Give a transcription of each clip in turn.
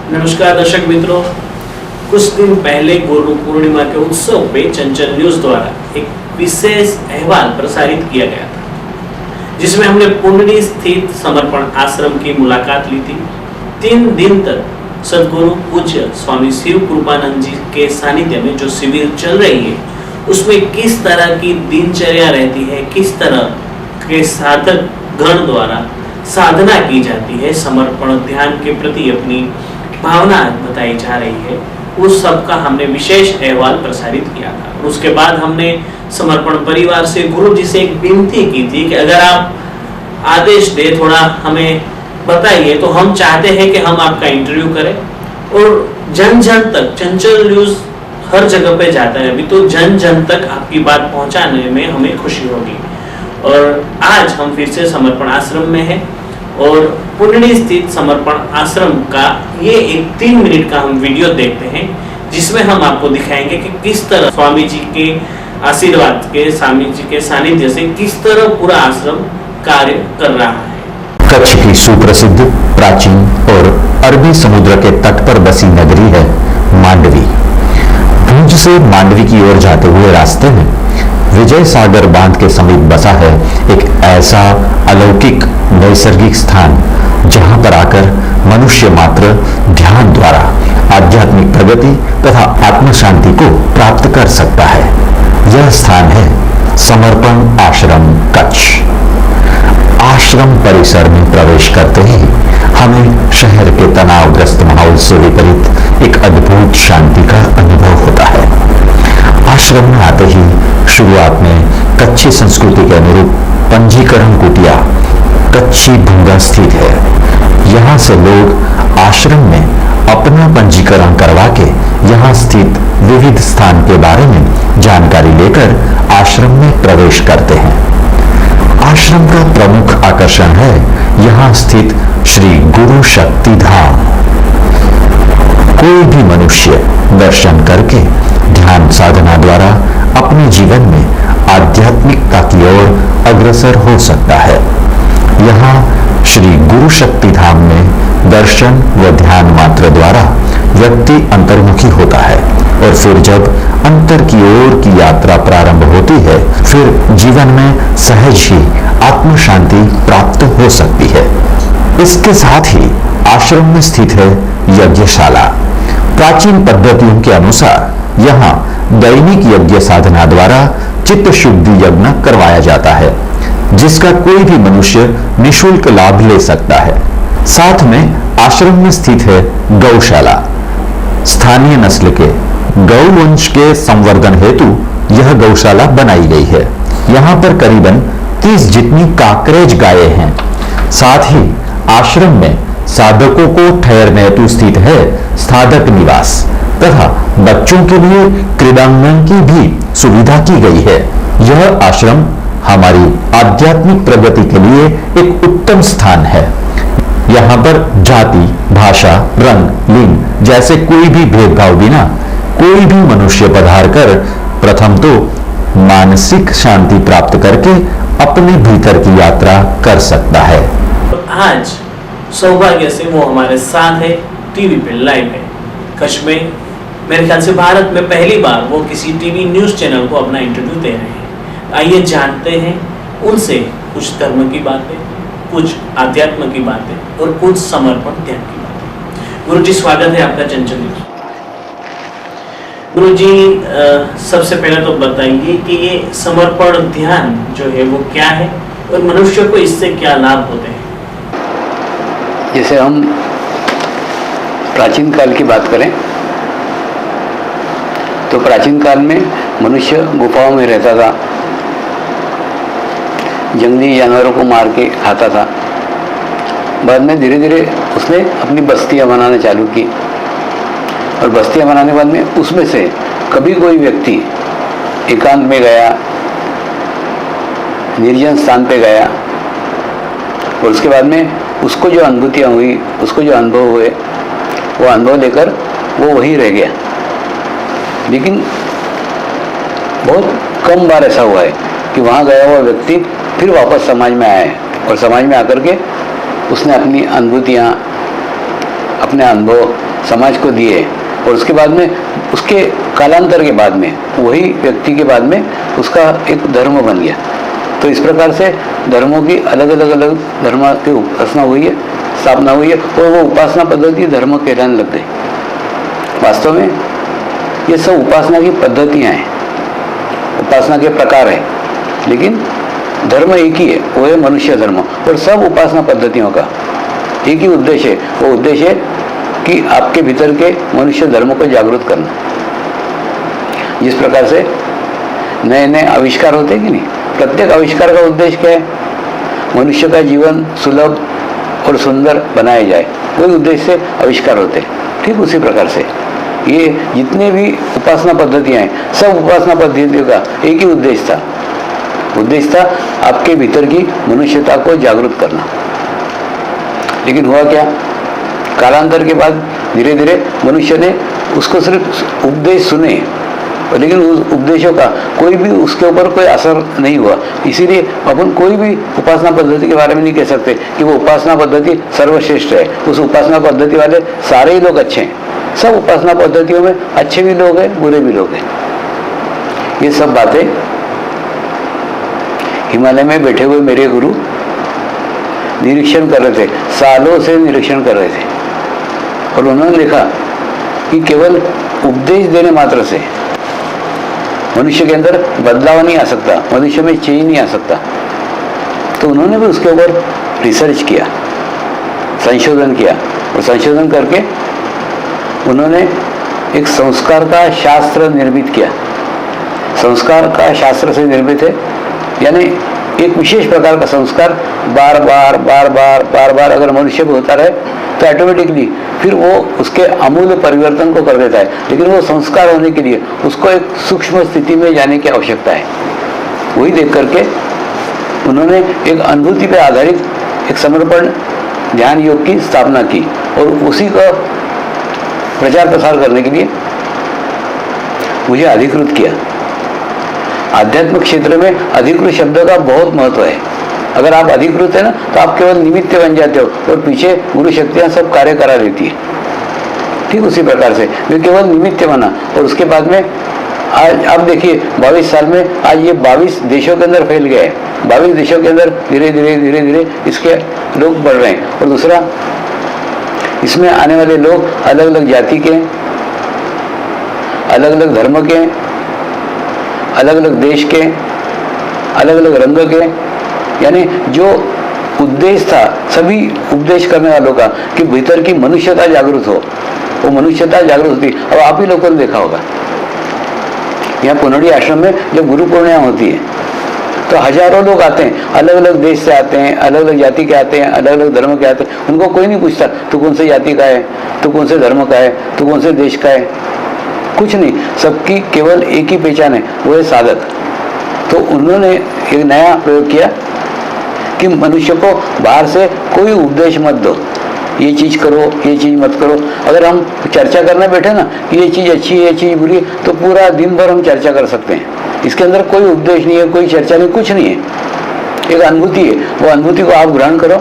नमस्कार दर्शक मित्रों, कुछ दिन पहले गुरु पूर्णिमा के उत्सव पे चंचल न्यूज द्वारा एक विशेष अहवाल प्रसारित किया गया था, जिसमें हमने पुंडरी स्थित समर्पण आश्रम की मुलाकात ली थी। 3 दिन तक सदगुरु पूज्य स्वामी शिव कृपानंद जी के सानिध्य में जो शिविर चल रही है, उसमें किस तरह की दिनचर्या रहती है, किस तरह के साधक गण द्वारा साधना की जाती है, समर्पण ध्यान के प्रति अपनी भावना बताई जा रही है, उस सब का हमने विशेष अहवाल प्रसारित किया था। उसके बाद हमने समर्पण परिवार से गुरु जी से एक विनती की थी कि अगर आप आदेश दे थोड़ा हमें बताइए, तो हम चाहते हैं कि हम आपका इंटरव्यू करें और जन जन तक, चंचल न्यूज हर जगह पे जाता है अभी, तो जन जन तक आपकी बात पहुंचाने में हमें खुशी होगी। और आज हम फिर से समर्पण आश्रम में हैं और पुंडरी स्थित समर्पण आश्रम का ये एक 3 मिनट का हम वीडियो देखते हैं, जिसमें हम आपको दिखाएंगे कि किस तरह स्वामी जी के आशीर्वाद के, स्वामी जी के सानिध्य से किस तरह पूरा आश्रम कार्य कर रहा है। कच्छ की सुप्रसिद्ध, प्राचीन और अरबी समुद्र के तट पर बसी नगरी है मांडवी। भुज से मांडवी की ओर जाते हुए रास्ते में विजय सागर बांध के समीप बसा है एक ऐसा अलौकिक नैसर्गिक स्थान, जहां पर आकर मनुष्य मात्र ध्यान द्वारा आध्यात्मिक प्रगति तथा आत्म शांति को प्राप्त कर सकता है। यह स्थान है समर्पण आश्रम कच्छ। आश्रम परिसर में प्रवेश करते ही हमें शहर के तनावग्रस्त माहौल से विपरीत एक अद्भुत शांति का अनुभव होता है। आश्रम में आते ही शुरुआत में कच्ची संस्कृति के अनुरूप पंजीकरण कुटिया कच्ची भूंगा स्थित है। यहाँ से लोग आश्रम में अपना पंजीकरण करवा के यहाँ स्थित विविध स्थान के बारे में जानकारी लेकर आश्रम में प्रवेश करते हैं। आश्रम का प्रमुख आकर्षण है यहाँ स्थित श्री गुरु शक्ति धाम। कोई भी मनुष्य दर्शन करके ध्यान साधना द्वारा अपने जीवन में आध्यात्मिकता की ओर अग्रसर हो सकता है। यहाँ श्री गुरु शक्ति धाम में दर्शन व ध्यान मात्र द्वारा व्यक्ति अंतर्मुखी होता है और फिर जब अंतर की ओर की यात्रा प्रारंभ होती है, फिर जीवन में सहज ही आत्म शांति प्राप्त हो सकती है। इसके साथ ही आश्रम में स्थित है यज्ञशाला। प्राचीन पद्धतियों के अनुसार यहाँ दैनिक यज्ञ साधना द्वारा चित्त शुद्धि यज्ञ करवाया जाता है, जिसका कोई भी मनुष्य निःशुल्क लाभ ले सकता है। साथ में आश्रम में स्थित है गौशाला। स्थानीय नस्ल के गौ वंश के संवर्धन हेतु यह गौशाला बनाई गई है। यहाँ पर करीबन 30 जितनी काकरेज गायें हैं। साथ ही आश्रम में साधकों को ठहरने हेतु स्थित है साधक निवास तथा बच्चों के लिए क्रीड़ांगन की भी सुविधा की गई है। यह आश्रम हमारी आध्यात्मिक प्रगति के लिए एक उत्तम स्थान है। यहाँ पर जाति, भाषा, रंग, लिंग जैसे कोई भी भेदभाव बिना कोई भी मनुष्य पधार कर प्रथम तो मानसिक शांति प्राप्त करके अपने भीतर की यात्रा कर सकता है। आज सौभाग्य से वो हमारे साथ है, टीवी पे लाइव है कच्छ में। मेरे ख्याल से भारत में पहली बार वो किसी टीवी न्यूज चैनल को अपना इंटरव्यू दे रहे हैं। आइए जानते हैं उनसे कुछ धर्म की बातें, कुछ आध्यात्म की बातें और कुछ समर्पण ध्यान की बातें। गुरु जी, स्वागत है आपका चंचल न्यूज। गुरु जी, सबसे पहले तो बताइए कि ये समर्पण ध्यान जो है वो क्या है और मनुष्य को इससे क्या लाभ होते हैं। जैसे हम प्राचीन काल की बात करें तो प्राचीन काल में मनुष्य गुफाओं में रहता था, जंगली जानवरों को मार के खाता था। बाद में धीरे धीरे उसने अपनी बस्तियां बनाना चालू की और बस्तियां बनाने के बाद में उसमें से कभी कोई व्यक्ति एकांत में गया, निर्जन स्थान पे गया और उसके बाद में उसको जो अनुभूतियाँ हुई, उसको जो अनुभव हुए, वो अनुभव लेकर वो वहीं रह गया। लेकिन बहुत कम बार ऐसा हुआ है कि वहाँ गया हुआ व्यक्ति फिर वापस समाज में आया है और समाज में आकर के उसने अपनी अनुभूतियाँ, अपने अनुभव समाज को दिए और उसके बाद में उसके कालांतर के बाद में वही व्यक्ति के बाद में उसका एक धर्म बन गया। तो इस प्रकार से धर्मों की अलग अलग धर्म की उपासना हुई है, स्थापना हुई है और वो उपासना पद्धति धर्म कहलाने लग गई। वास्तव में ये सब उपासना की पद्धतियाँ हैं, उपासना के प्रकार हैं, लेकिन धर्म एक ही है, वो है मनुष्य धर्म। और सब उपासना पद्धतियों का एक ही उद्देश्य है, वो उद्देश्य है कि आपके भीतर के मनुष्य धर्म को जागृत करना। जिस प्रकार से नए नए आविष्कार होते हैं कि नहीं, प्रत्येक आविष्कार का उद्देश्य क्या है? मनुष्य का जीवन सुलभ और सुंदर बनाया जाए, वही उद्देश्य से आविष्कार होते हैं। ठीक उसी प्रकार से ये जितने भी उपासना पद्धतियाँ हैं, सब उपासना पद्धतियों का एक ही उद्देश्य था। उद्देश्य था आपके भीतर की मनुष्यता को जागृत करना। लेकिन हुआ क्या, कालांतर के बाद धीरे धीरे मनुष्य ने उसको सिर्फ उपदेश सुने, लेकिन उस उपदेशों का कोई भी उसके ऊपर कोई असर नहीं हुआ। इसीलिए अपन कोई भी उपासना पद्धति के बारे में नहीं कह सकते कि वो उपासना पद्धति सर्वश्रेष्ठ है। उस उपासना पद्धति वाले सारे ही लोग अच्छे हैं। सब उपासना पद्धतियों में अच्छे भी लोग हैं, बुरे भी लोग हैं। ये सब बातें हिमालय में बैठे हुए मेरे गुरु निरीक्षण कर रहे थे, सालों से निरीक्षण कर रहे थे, और उन्होंने लिखा कि केवल उपदेश देने मात्र से मनुष्य के अंदर बदलाव नहीं आ सकता, मनुष्य में चेंज नहीं आ सकता। तो उन्होंने भी उसके ऊपर रिसर्च किया, संशोधन किया, और संशोधन करके उन्होंने एक संस्कार का शास्त्र निर्मित किया। संस्कार का शास्त्र से निर्मित है, यानी एक विशेष प्रकार का संस्कार बार बार बार बार बार बार अगर मनुष्य को होता रहे तो ऑटोमेटिकली फिर वो उसके अमूल्य परिवर्तन को कर देता है। लेकिन वो संस्कार होने के लिए उसको एक सूक्ष्म स्थिति में जाने की आवश्यकता है। वही देख करके उन्होंने एक अनुभूति पर आधारित एक समर्पण ध्यान योग की स्थापना की, और उसी का प्रचार प्रसार करने के लिए मुझे अधिकृत किया। आध्यात्मिक क्षेत्र में अधिकृत शब्द का बहुत महत्व है। अगर आप अधिकृत है ना, तो आप केवल निमित्त बन जाते हो और पीछे गुरु शक्तियां सब कार्य करा देती है। ठीक उसी प्रकार से वे केवल निमित्त बना, और उसके बाद में आज आप देखिए 22 साल में आज ये 22 देशों के अंदर फैल गया है। 22 देशों के अंदर धीरे धीरे धीरे धीरे इसके लोग बढ़ रहे हैं। और दूसरा, इसमें आने वाले लोग अलग अलग जाति के, अलग अलग धर्म के, अलग अलग देश के, अलग अलग रंग के, यानी जो उद्देश्य था सभी उपदेश करने वालों का कि भीतर की मनुष्यता जागृत हो, वो मनुष्यता जागृत होती। अब आप ही लोगों ने देखा होगा, यहाँ पुनड़ी आश्रम में जब गुरु पूर्णिमा होती है तो हजारों लोग आते हैं, अलग अलग देश से आते हैं, अलग अलग जाति के आते हैं, अलग अलग धर्म के आते हैं। उनको कोई नहीं पूछता तू कौन से जाति का है, तू कौन से धर्म का है, तू कौन से देश का है, कुछ नहीं। सबकी केवल एक ही पहचान है, वो है साधक। तो उन्होंने एक नया प्रयोग किया कि मनुष्य को बाहर से कोई उपदेश मत दो, ये चीज़ करो, ये चीज़ मत करो। अगर हम चर्चा करने बैठे ना कि ये चीज़ अच्छी है, ये चीज़ बुरी है, तो पूरा दिन भर हम चर्चा कर सकते हैं। इसके अंदर कोई उपदेश नहीं है, कोई चर्चा नहीं, कुछ नहीं है। एक अनुभूति है, वो अनुभूति को आप ग्रहण करो,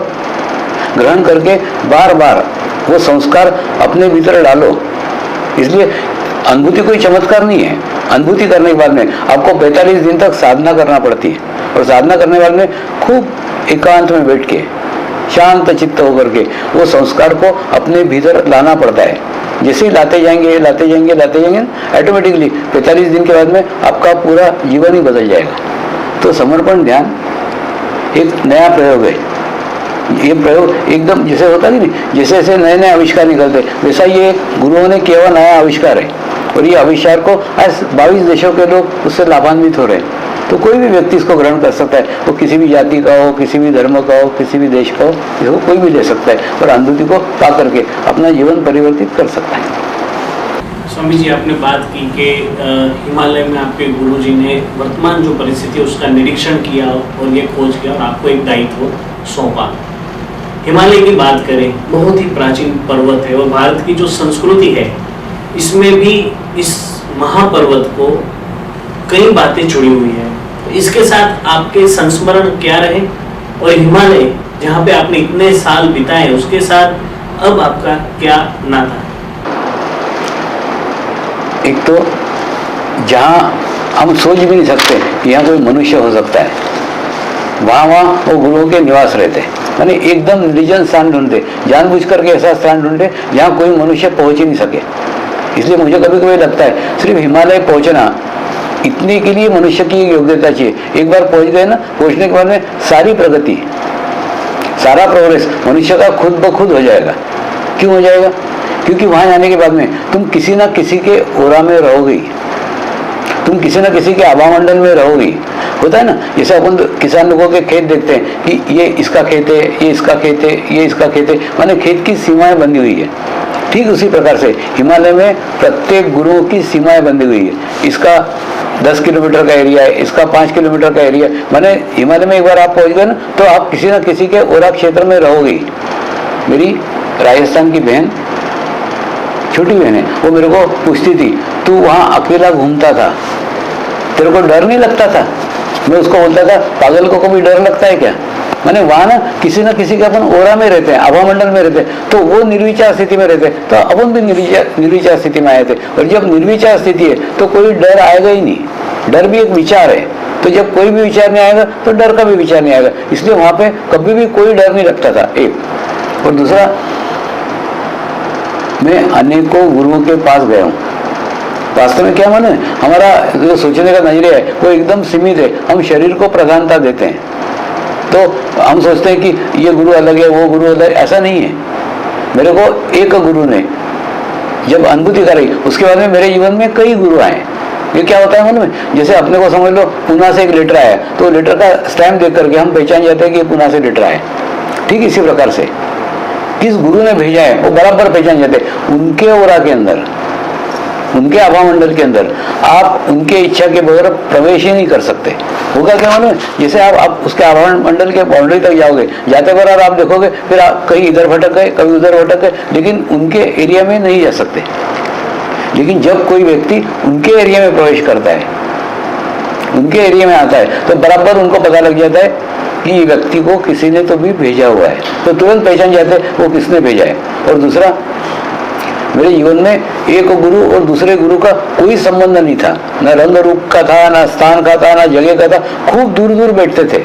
ग्रहण करके बार बार वो संस्कार अपने भीतर डालो। इसलिए अनुभूति कोई चमत्कार नहीं है। अनुभूति करने के बाद में आपको 45 दिन तक साधना करना पड़ती है, और साधना करने के बाद में खूब एकांत में बैठ के शांत चित्त होकर के वो संस्कार को अपने भीतर लाना पड़ता है। जैसे ही लाते जाएंगे लाते जाएंगे लाते जाएंगे, ऑटोमेटिकली 45 दिन के बाद में आपका पूरा जीवन ही बदल जाएगा। तो समर्पण ध्यान एक नया प्रयोग है। ये प्रयोग एकदम जैसे होता नहीं, जैसे जैसे नए नए आविष्कार निकलते वैसा ये गुरुओं ने किया हुआ नया आविष्कार है, और ये आविष्कार को आज 22 देशों के लोग उससे लाभान्वित हो रहे हैं। तो कोई भी व्यक्ति इसको ग्रहण कर सकता है, वो किसी भी जाति का हो, किसी भी धर्म का हो, किसी भी देश का हो, इसको कोई भी ले सकता है और अनुभूति को पा करके अपना जीवन परिवर्तित कर सकता है। स्वामी जी, आपने बात की कि हिमालय में आपके गुरुजी ने वर्तमान जो परिस्थिति है उसका निरीक्षण किया और ये खोज किया और आपको एक दायित्व सौंपा। हिमालय की बात करें, बहुत ही प्राचीन पर्वत है और भारत की जो संस्कृति है इसमें भी इस महापर्वत को कई बातें जुड़ी हुई है। इसके साथ आपके संस्मरण क्या रहे, और हिमालय जहाँ पे आपने इतने साल बिताए उसके साथ अब आपका क्या नाता है? एक तो जहाँ हम सोच भी नहीं सकते कि यहाँ कोई मनुष्य हो सकता है, वहाँ वो गुरुओं के निवास रहते, यानी एकदम निर्जन स्थान ढूंढते, जानबूझ करके ऐसा स्थान ढूंढते जहाँ कोई मनुष्य पहुँच ही नहीं सके। इसलिए मुझे कभी कभी लगता है सिर्फ हिमालय पहुँचना, इतने के लिए मनुष्य की योग्यता चाहिए। एक बार पहुँच गए ना, पहुँचने के बाद में सारी प्रगति, सारा प्रोग्रेस मनुष्य का खुद ब खुद हो जाएगा। क्यों हो जाएगा? क्योंकि वहाँ जाने के बाद में तुम किसी ना किसी के ओरा में रहोगे, तुम किसी ना किसी के आभामंडल में रहोगी। होता है ना, जैसे अपन किसान लोगों के खेत देखते हैं कि ये इसका खेत है, ये इसका खेत है, ये इसका खेत है, माने खेत की सीमाएं बंधी हुई है। ठीक उसी प्रकार से हिमालय में प्रत्येक गुरुओं की सीमाएं बंधी हुई है। इसका 10 किलोमीटर का एरिया है, इसका 5 किलोमीटर का एरिया, माने हिमालय में एक बार आप पहुंच गए ना, तो आप किसी ना किसी के ओरा क्षेत्र में रहोगे। मेरी राजस्थान की बहन, छोटी बहन है, वो मेरे को पूछती थी, तू वहाँ अकेला घूमता था, तेरे को डर नहीं लगता था? मैं उसको बोलता था, पागल को कभी डर लगता है क्या? माने वहाँ ना किसी के अपन ओरा में रहते हैं, आभामंडल में रहते हैं, तो वो निर्विचार स्थिति में रहते हैं, तो अपन भी निर्विचार स्थिति में आए थे। और जब निर्विचार स्थिति है तो कोई डर आएगा ही नहीं। डर भी एक विचार है, तो जब कोई भी विचार नहीं आएगा तो डर का भी विचार नहीं आएगा। इसलिए वहाँ पे कभी भी कोई डर नहीं लगता था, एक। और दूसरा, मैं अनेकों गुरुओं के पास गया हूँ। वास्तव में क्या माने, हमारा जो सोचने का नजरिया है वो एकदम सीमित है। हम शरीर को प्रधानता देते हैं, तो हम सोचते हैं कि ये गुरु अलग है, वो गुरु अलग है। ऐसा नहीं है। मेरे को एक गुरु ने जब अनुभूति कराई, उसके बाद में मेरे जीवन में कई गुरु आए। ये क्या होता है मालूम है? जैसे अपने को समझ लो, पुणे से एक लेटर आया, तो लेटर का स्टैम्प देख करके हम पहचान जाते हैं कि पुणे से लेटर आया। ठीक इसी प्रकार से किस गुरु ने भेजा है वो बराबर पहचान जाते। उनके ओरा के अंदर, उनके आभामंडल के अंदर आप उनके इच्छा के बगैर प्रवेश ही नहीं कर सकते। होगा क्या मालूम है? जैसे आप उसके आभामंडल के बाउंड्री तक जाओगे, जाते बार आप देखोगे, फिर आप कहीं इधर भटक गए, कभी उधर भटक गए, लेकिन उनके एरिया में नहीं जा सकते। लेकिन जब कोई व्यक्ति उनके एरिया में प्रवेश करता है, उनके एरिया में आता है, तो बराबर उनको पता लग जाता है कि ये व्यक्ति को किसी ने तो भी भेजा हुआ है, तो तुरंत पहचान जाते हैं वो किसने भेजा है। और दूसरा, मेरे जीवन में एक गुरु और दूसरे गुरु का कोई संबंध नहीं था, न रंग रूप का था, न स्थान का था, न जगह का था। खूब दूर दूर बैठते थे,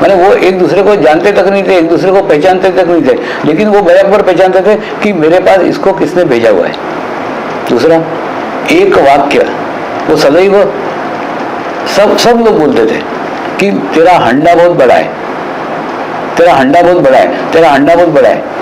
माने वो एक दूसरे को जानते तक नहीं थे, एक दूसरे को पहचानते तक नहीं थे, लेकिन वो बराबर पहचानते थे कि मेरे पास इसको किसने भेजा हुआ है। दूसरा, एक वाक्य वो सदैव सब लोग बोलते थे कि तेरा हंडा बहुत बड़ा है, तेरा हंडा बहुत बड़ा है, तेरा हंडा बहुत बड़ा है।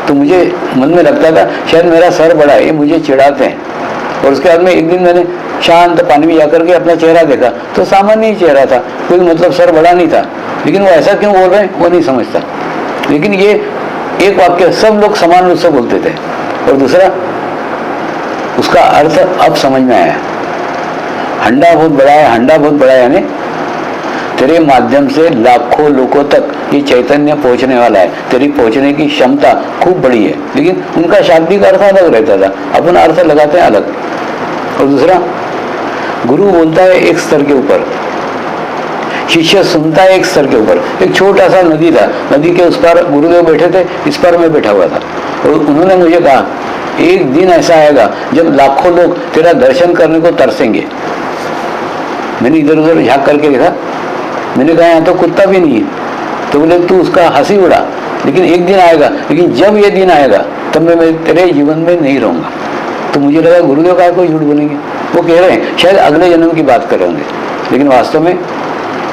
तो मुझे मन में लगता था शायद मेरा सर बड़ा है, ये मुझे चिढ़ाते हैं। और उसके बाद में एक दिन मैंने शांत पानी में जाकर के अपना चेहरा देखा, तो सामान्य ही चेहरा था, कोई मतलब सर बड़ा नहीं था। लेकिन वो ऐसा क्यों बोल रहे हैं वो नहीं समझता। लेकिन ये एक वाक्य सब लोग समान रूप से बोलते थे। और दूसरा, उसका अर्थ अब समझ में आया। हंडा बहुत बड़ा है, हंडा बहुत बड़ा है, यानी तेरे माध्यम से लाखों लोगों तक ये चैतन्य पहुंचने वाला है, तेरी पहुंचने की क्षमता खूब बड़ी है। लेकिन उनका शाब्दिक अर्थ अलग रहता था, अपन अर्थ लगाते हैं अलग। और दूसरा, गुरु बोलता है एक स्तर के ऊपर, शिष्य सुनता है एक स्तर के ऊपर। एक छोटा सा नदी था, नदी के उस पार गुरुदेव बैठे थे, इस पार मैं बैठा हुआ था। और उन्होंने मुझे कहा, एक दिन ऐसा आएगा जब लाखों लोग तेरा दर्शन करने को तरसेंगे। मैंने इधर उधर झाँक करके देखा, मैंने कहा यहाँ तो कुत्ता भी नहीं है। तो बोले तू उसका हंसी उड़ा, लेकिन एक दिन आएगा, लेकिन जब ये दिन आएगा तब मैं तेरे जीवन में नहीं रहूँगा। तो मुझे लगा गुरुदेव का कोई झूठ बोलेंगे, वो कह रहे हैं शायद अगले जन्म की बात कर रहे होंगे। लेकिन वास्तव में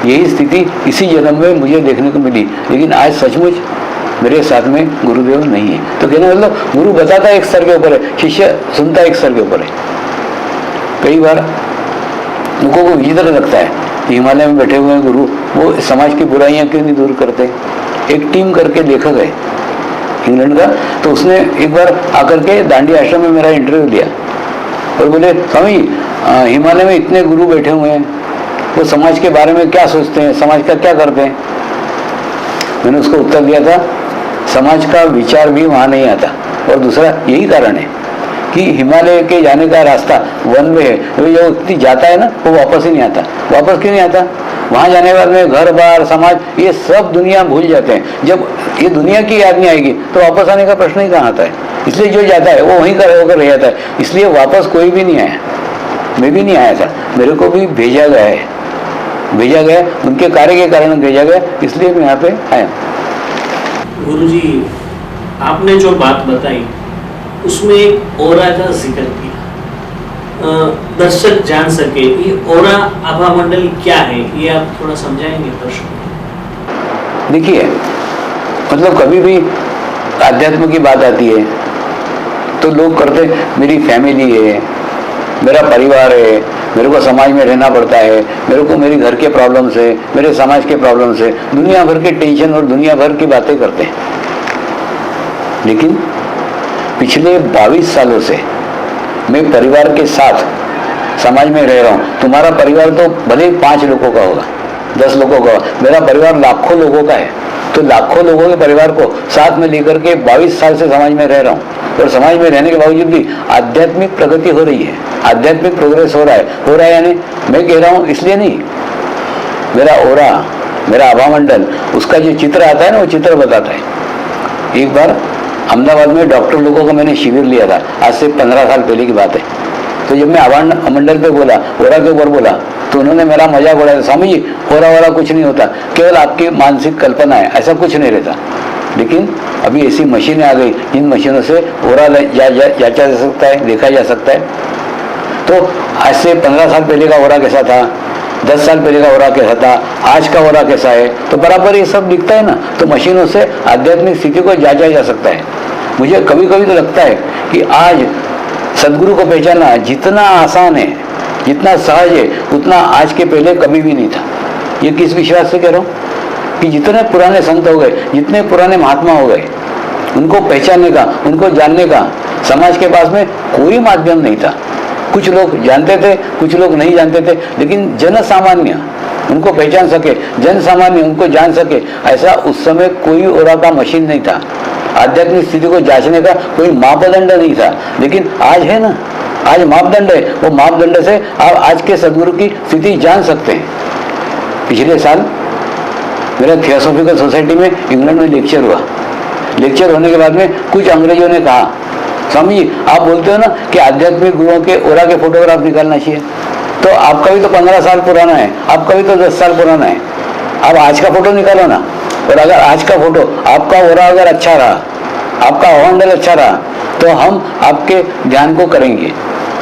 यही स्थिति इसी जन्म में मुझे देखने को मिली। लेकिन आज सचमुच मेरे साथ में गुरुदेव नहीं है। तो कहना मतलब गुरु बताता एक स्तर के ऊपर है, शिष्य सुनता एक स्तर के ऊपर है। कई बार लोगों को विचित्र लगता है, हिमालय में बैठे हुए हैं गुरु, वो समाज की बुराइयां क्यों नहीं दूर करते। एक टीम करके लेखक है इंग्लैंड का, तो उसने एक बार आकर के दांडी आश्रम में मेरा इंटरव्यू लिया और बोले, स्वामी हिमालय में इतने गुरु बैठे हुए हैं, वो समाज के बारे में क्या सोचते हैं, समाज का क्या करते हैं। मैंने उसको उत्तर दिया था, समाज का विचार भी वहाँ नहीं आता। और दूसरा यही कारण है कि हिमालय के जाने का रास्ता वन वे है, जो व्यक्ति जाता है ना वो वापस ही नहीं आता। वापस क्यों नहीं आता? वहाँ जाने के बाद में घर बार समाज ये सब दुनिया भूल जाते हैं। जब ये दुनिया की याद नहीं आएगी तो वापस आने का प्रश्न ही कहाँ आता है। इसलिए जो जाता है वो वहीं का होकर रह जाता है। इसलिए वापस कोई भी नहीं आया, मैं भी नहीं आया था, मेरे को भी भेजा गया, उनके कार्य के कारण भेजा गया, इसलिए मैं यहाँ पे आया। गुरुजी, आपने जो बात बताई उसमें एक ओरा का जिक्र किया, दर्शक जान सके ये ओरा आभा मंडल क्या है, ये आप थोड़ा समझाएंगे दर्शकों? देखिए, मतलब कभी भी आध्यात्म की बात आती है तो लोग करते मेरी फैमिली है, मेरा परिवार है, मेरे को समाज में रहना पड़ता है, मेरे को मेरे घर के प्रॉब्लम से, मेरे समाज के प्रॉब्लम से, दुनिया भर के टेंशन और दुनिया भर की बातें करते हैं। लेकिन पिछले 22 सालों से मैं परिवार के साथ समाज में रह रहा हूँ। तुम्हारा परिवार तो भले 5 लोगों का होगा, 10 लोगों का होगा, मेरा परिवार लाखों लोगों का है। तो लाखों लोगों के परिवार को साथ में लेकर के 22 साल से समाज में रह रहा हूँ, और समाज में रहने के बावजूद भी आध्यात्मिक प्रगति हो रही है, आध्यात्मिक प्रोग्रेस हो रहा है यानी मैं कह रहा हूँ इसलिए नहीं, मेरा ओरा, मेरा आभा मंडल, उसका जो चित्र आता है ना, वो चित्र बताता है। एक बार अहमदाबाद में डॉक्टर लोगों का मैंने शिविर लिया था, आज से 15 साल पहले की बात है। तो जब मैं आभा मंडल पे बोला, ओरा के ऊपर बोला, तो उन्होंने मेरा मजाक उड़ाया, स्वामी जी ओरा कुछ नहीं होता, केवल आपकी मानसिक कल्पना है, ऐसा कुछ नहीं रहता। लेकिन अभी ऐसी मशीनें आ गई, इन मशीनों से ओरा जांचा जा सकता है, देखा जा सकता है। तो आज से 15 साल पहले का ओरा कैसा था, 10 साल पहले का ओरा कैसा था, आज का ओरा कैसा है, तो बराबर ये सब दिखता है ना। तो मशीनों से आध्यात्मिक स्थिति को जांचा जा सकता है। मुझे कभी कभी तो लगता है कि आज सदगुरु को पहचानना जितना आसान है, जितना सहज है, उतना आज के पहले कभी भी नहीं था। ये किस विश्वास से कह रहा हूँ कि जितने पुराने संत हो गए, जितने पुराने महात्मा हो गए, उनको पहचानने का, उनको जानने का समाज के पास में कोई माध्यम नहीं था। कुछ लोग जानते थे, कुछ लोग नहीं जानते थे, लेकिन जन सामान्य उनको पहचान सके, जन सामान्य उनको जान सके, ऐसा उस समय कोई ओरा का मशीन नहीं था। आध्यात्मिक स्थिति को जांचने का कोई मापदंड नहीं था। लेकिन आज है ना, आज मापदंड है, वो मापदंड से आप आज के सदगुरु की स्थिति जान सकते हैं। पिछले साल मेरा थियोसॉफिकल सोसाइटी में इंग्लैंड में लेक्चर हुआ। लेक्चर होने के बाद में कुछ अंग्रेजों ने कहा, स्वामी जी आप बोलते हो ना कि आध्यात्मिक गुरुओं के ओरा के फोटोग्राफ निकालना चाहिए, तो आपका भी तो 15 साल पुराना है, आपका भी तो 10 साल पुराना है, आप आज का फोटो निकालो ना। और अगर आज का फोटो आपका ओरा अगर अच्छा रहा, आपका मंडल अच्छा रहा, तो हम आपके ध्यान को करेंगे।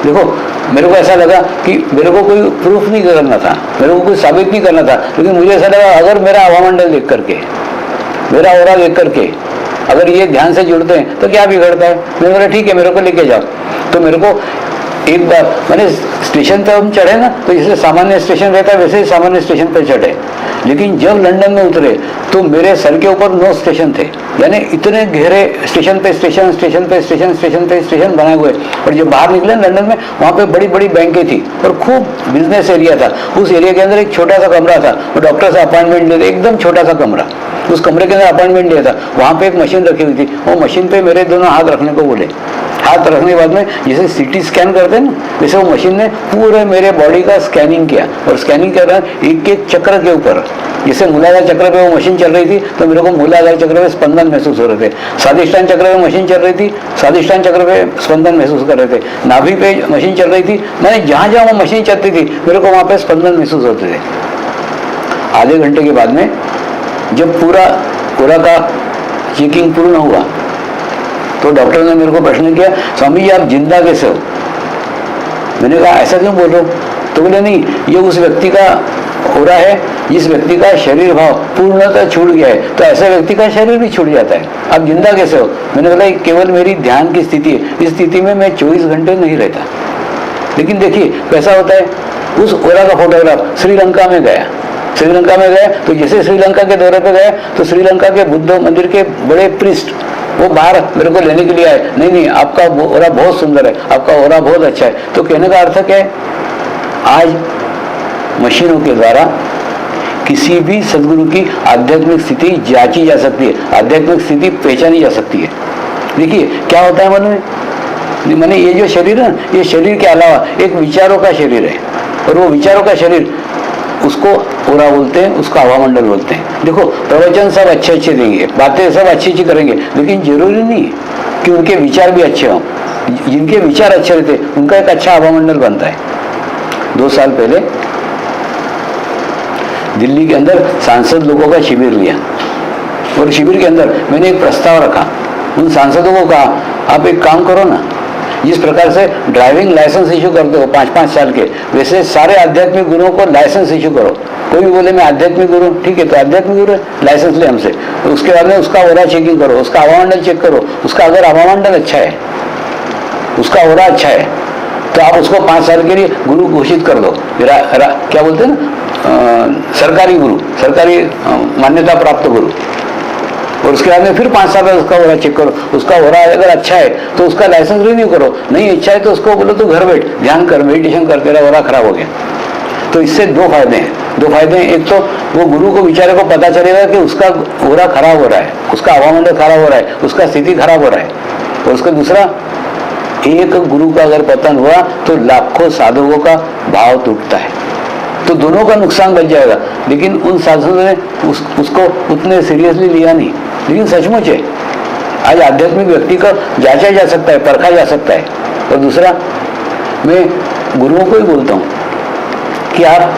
देखो, मेरे को ऐसा लगा कि मेरे को कोई प्रूफ नहीं करना था, मेरे को कोई साबित नहीं करना था, लेकिन मुझे ऐसा लगा अगर मेरा आभा मंडल देख करके, मेरा ओरा देख करके अगर ये ध्यान से जुड़ते हैं तो क्या बिगड़ता है। मैंने बोला ठीक है, मेरे को लेके जाओ। तो मेरे को एक बार मैंने स्टेशन पर हम चढ़े ना, तो जैसे सामान्य स्टेशन रहता है वैसे ही सामान्य स्टेशन पर चढ़े। लेकिन जब लंदन में उतरे तो मेरे सर के ऊपर 9 स्टेशन थे, यानी इतने गहरे स्टेशन पे स्टेशन, स्टेशन पे स्टेशन, स्टेशन पे स्टेशन बनाए हुए। और जब बाहर निकले लंदन में, वहाँ पे बड़ी बड़ी बैंकें थी और खूब बिजनेस एरिया था। उस एरिया के अंदर एक छोटा सा कमरा था, वो डॉक्टर से अपॉइंटमेंट लिए थे, एकदम छोटा सा कमरा, उस कमरे के अंदर अपॉइंटमेंट लिया था। वहाँ पे एक मशीन रखी हुई थी, वो मशीन पे मेरे दोनों हाथ रखने को बोले। हाथ रखने के बाद में जैसे सीटी स्कैन करते हैं ना, वैसे वो मशीन ने पूरे मेरे बॉडी का स्कैनिंग किया। और स्कैनिंग कर रहा है एक एक चक्र के ऊपर, जैसे मूलाधार चक्र पे वो मशीन चल रही थी तो मेरे को मूलाधार चक्र पे स्पंदन महसूस हो रहे थे। स्वादिष्टान चक्र पे मशीन चल रही थी, स्वादिष्टान चक्र पे स्पंदन महसूस कर रहे थे। नाभि पे मशीन चल रही थी, मैंने जहाँ जहाँ वो मशीन चलती थी मेरे को वहाँ पे स्पंदन महसूस होते थे। आधे घंटे के बाद में जब पूरा ओरा का चेकिंग पूर्ण हुआ तो डॉक्टर ने मेरे को प्रश्न किया, स्वामी जी आप जिंदा कैसे हो। मैंने कहा ऐसा क्यों बोल रहे हो। तो बोले नहीं, ये उस व्यक्ति का ओरा है जिस व्यक्ति का शरीर भाव पूर्णतः छूट गया है, तो ऐसे व्यक्ति का शरीर भी छूट जाता है, आप जिंदा कैसे हो। मैंने बोला केवल मेरी ध्यान की स्थिति है, इस स्थिति में मैं 24 घंटे नहीं रहता। लेकिन देखिए कैसा होता है, उस ओरा का फोटोग्राफ श्रीलंका में गया, श्रीलंका में गए तो जैसे श्रीलंका के दौरे पे गए तो श्रीलंका के बुद्ध मंदिर के बड़े प्रिस्ट वो बाहर मेरे को लेने के लिए आए, नहीं आपका ओरा बहुत सुंदर है, आपका ओरा बहुत अच्छा है। तो कहने का अर्थ क्या है, आज मशीनों के द्वारा किसी भी सदगुरु की आध्यात्मिक स्थिति जांची जा सकती है, आध्यात्मिक स्थिति पहचानी जा सकती है। देखिए क्या होता है मन में, मैंने ये जो शरीर है, ये शरीर के अलावा एक विचारों का शरीर है, और वो विचारों का शरीर उसको ओरा बोलते हैं, उसको हवा मंडल बोलते हैं। देखो प्रवचन सब अच्छे अच्छे देंगे, बातें सब अच्छी अच्छी करेंगे, लेकिन जरूरी नहीं कि उनके विचार भी अच्छे हों। जिनके विचार अच्छे रहते उनका एक अच्छा हवा मंडल बनता है। 2 साल पहले दिल्ली के अंदर सांसद लोगों का शिविर लिया और शिविर के अंदर मैंने एक प्रस्ताव रखा। उन सांसदों को कहा, आप एक काम करो ना, जिस प्रकार से ड्राइविंग लाइसेंस इशू करते हो 5-5 साल के, वैसे सारे आध्यात्मिक गुरुओं को लाइसेंस इशू करो। कोई भी बोले मैं आध्यात्मिक गुरु, ठीक है, तो आध्यात्मिक गुरु लाइसेंस ले हमसे, तो उसके बाद में उसका ओरा चेकिंग करो, उसका हवामंडल चेक करो। उसका अगर हवामंडल अच्छा है, उसका ओरा अच्छा है, तो आप उसको 5 साल के लिए गुरु घोषित कर दो। क्या बोलते हैं ना, सरकारी गुरु, सरकारी मान्यता प्राप्त गुरु। और उसके बाद में फिर 5 साल बाद उसका ओरा चेक करो। उसका ओरा अगर अच्छा है तो उसका लाइसेंस रिन्यू करो, नहीं अच्छा है तो उसको बोलो तो घर बैठ ध्यान कर, मेडिटेशन कर, तेरा ओरा खराब हो गया। तो इससे 2 फायदे हैं। 2 फायदे हैं, एक तो वो गुरु को बेचारे को पता चलेगा कि उसका ओरा खराब हो रहा है, उसका हवामंडल खराब हो रहा है, उसका स्थिति खराब हो रहा है। और उसका दूसरा, एक गुरु का अगर पतन हुआ तो लाखों साधकों का भाव टूटता है, तो दोनों का नुकसान बच जाएगा। लेकिन उन साधकों ने उसको उतने सीरियसली लिया नहीं। लेकिन सचमुच है, आज आध्यात्मिक व्यक्ति का जांचा जा सकता है, परखा जा सकता है। और दूसरा, मैं गुरुओं को ही बोलता हूँ कि आप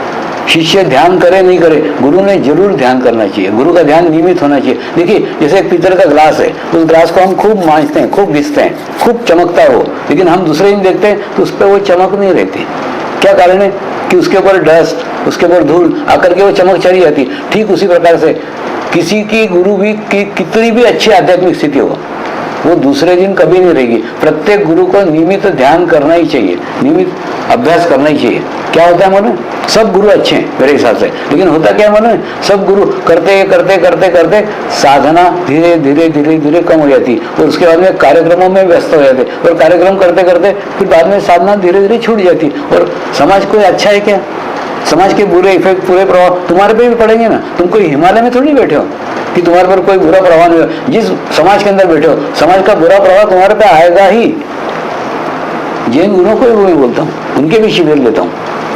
शिष्य ध्यान करे नहीं करे, गुरु ने जरूर ध्यान करना चाहिए। गुरु का ध्यान नियमित होना चाहिए। देखिए, जैसे एक पीतल का ग्लास है, उस ग्लास को हम खूब मांजते हैं, खूब घिसते हैं, खूब चमकता है वो, लेकिन हम दूसरे दिन देखते हैं तो उस पर वो चमक नहीं रहती। क्या कारण है? कि उसके ऊपर डस्ट, उसके ऊपर धूल आकर के वो चमक चली जाती। ठीक उसी प्रकार से किसी की गुरु भी की कितनी भी अच्छी आध्यात्मिक स्थिति हो, वो दूसरे दिन कभी नहीं रहेगी। प्रत्येक गुरु को नियमित ध्यान करना ही चाहिए, नियमित अभ्यास करना ही चाहिए। क्या होता है मालूम है? सब गुरु अच्छे हैं मेरे हिसाब से, लेकिन होता क्या है मालूम है? सब गुरु करते करते करते करते साधना धीरे धीरे धीरे धीरे कम हो जाती और उसके बाद में कार्यक्रमों में व्यस्त हो जाते, और कार्यक्रम करते करते फिर बाद में साधना धीरे धीरे छूट जाती। और समाज कोई अच्छा है क्या? समाज के बुरे इफेक्ट, पूरे प्रभाव तुम्हारे पे भी पड़ेंगे ना। तुम कोई हिमालय में थोड़ी बैठे हो कि तुम्हारे पर कोई बुरा प्रभाव नहीं हो। जिस समाज के अंदर बैठे हो, समाज का बुरा प्रभाव तुम्हारे पे आएगा ही। जैन गुरुओं को भी बोलता हूँ, उनके भी शिविर लेता हूँ,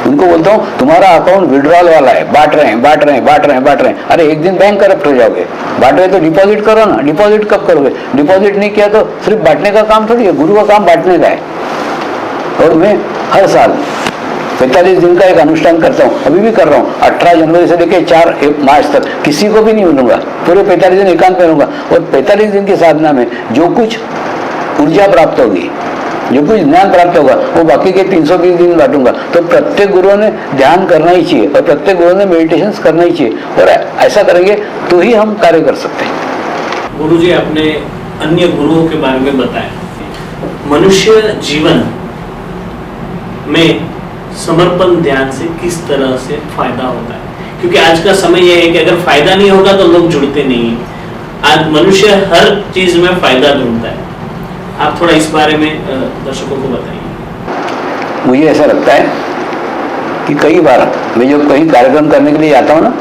उनको बोलता हूँ तुम्हारा अकाउंट विड्रॉल वाला है, बांट रहे हैं। अरे एक दिन बैंक करप्ट हो जाओगे, बांट रहे तो डिपॉजिट करो ना। डिपॉजिट कब करोगे? डिपॉजिट नहीं किया तो सिर्फ बांटने का काम थोड़ी है, गुरु का काम बांटने का है। और मैं हर साल 45 दिन का एक अनुष्ठान करता हूँ, अभी भी कर रहा हूँ। 18 जनवरी से लेकर 4 मार्च तक किसी को भी नहीं मिलूंगा, पूरे 45 दिन एकांत में रहूंगा। और 45 दिन की साधना में जो कुछ ऊर्जा प्राप्त होगी, जो कुछ ज्ञान प्राप्त होगा, वो बाकी के 320 दिन बांटूंगा। तो प्रत्येक गुरुओं ने ध्यान करना ही चाहिए और प्रत्येक गुरुओं ने मेडिटेशन करना ही चाहिए, और ऐसा करेंगे तो ही हम कार्य कर सकते हैं। गुरुजी, आपने अन्य गुरुओं के बारे में बताया, मनुष्य जीवन में समर्पण ध्यान से किस तरह से फायदा होता है? क्योंकि आज का समय यह है कि अगर फायदा नहीं होगा तो लोग जुड़ते नहीं। आज मनुष्य हर चीज में फायदा ढूंढता है। आप थोड़ा इस बारे में दर्शकों को बताइए। मुझे ऐसा लगता है कि कई बार मैं जब कहीं कार्यक्रम करने के लिए जाता हूँ ना,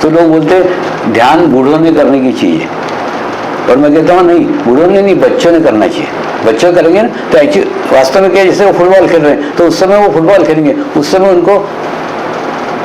तो लोग बोलते हैं ध्यान बूढ़ों ने करने की चीज है, और मैं कहता हूँ नहीं, बूढ़ों ने नहीं, बच्चों ने करना चाहिए। बच्चे करेंगे ना तो एक्चुअली वास्तव में क्या, जैसे वो फुटबॉल खेल रहे हैं तो उस समय वो फुटबॉल खेलेंगे, उस समय उनको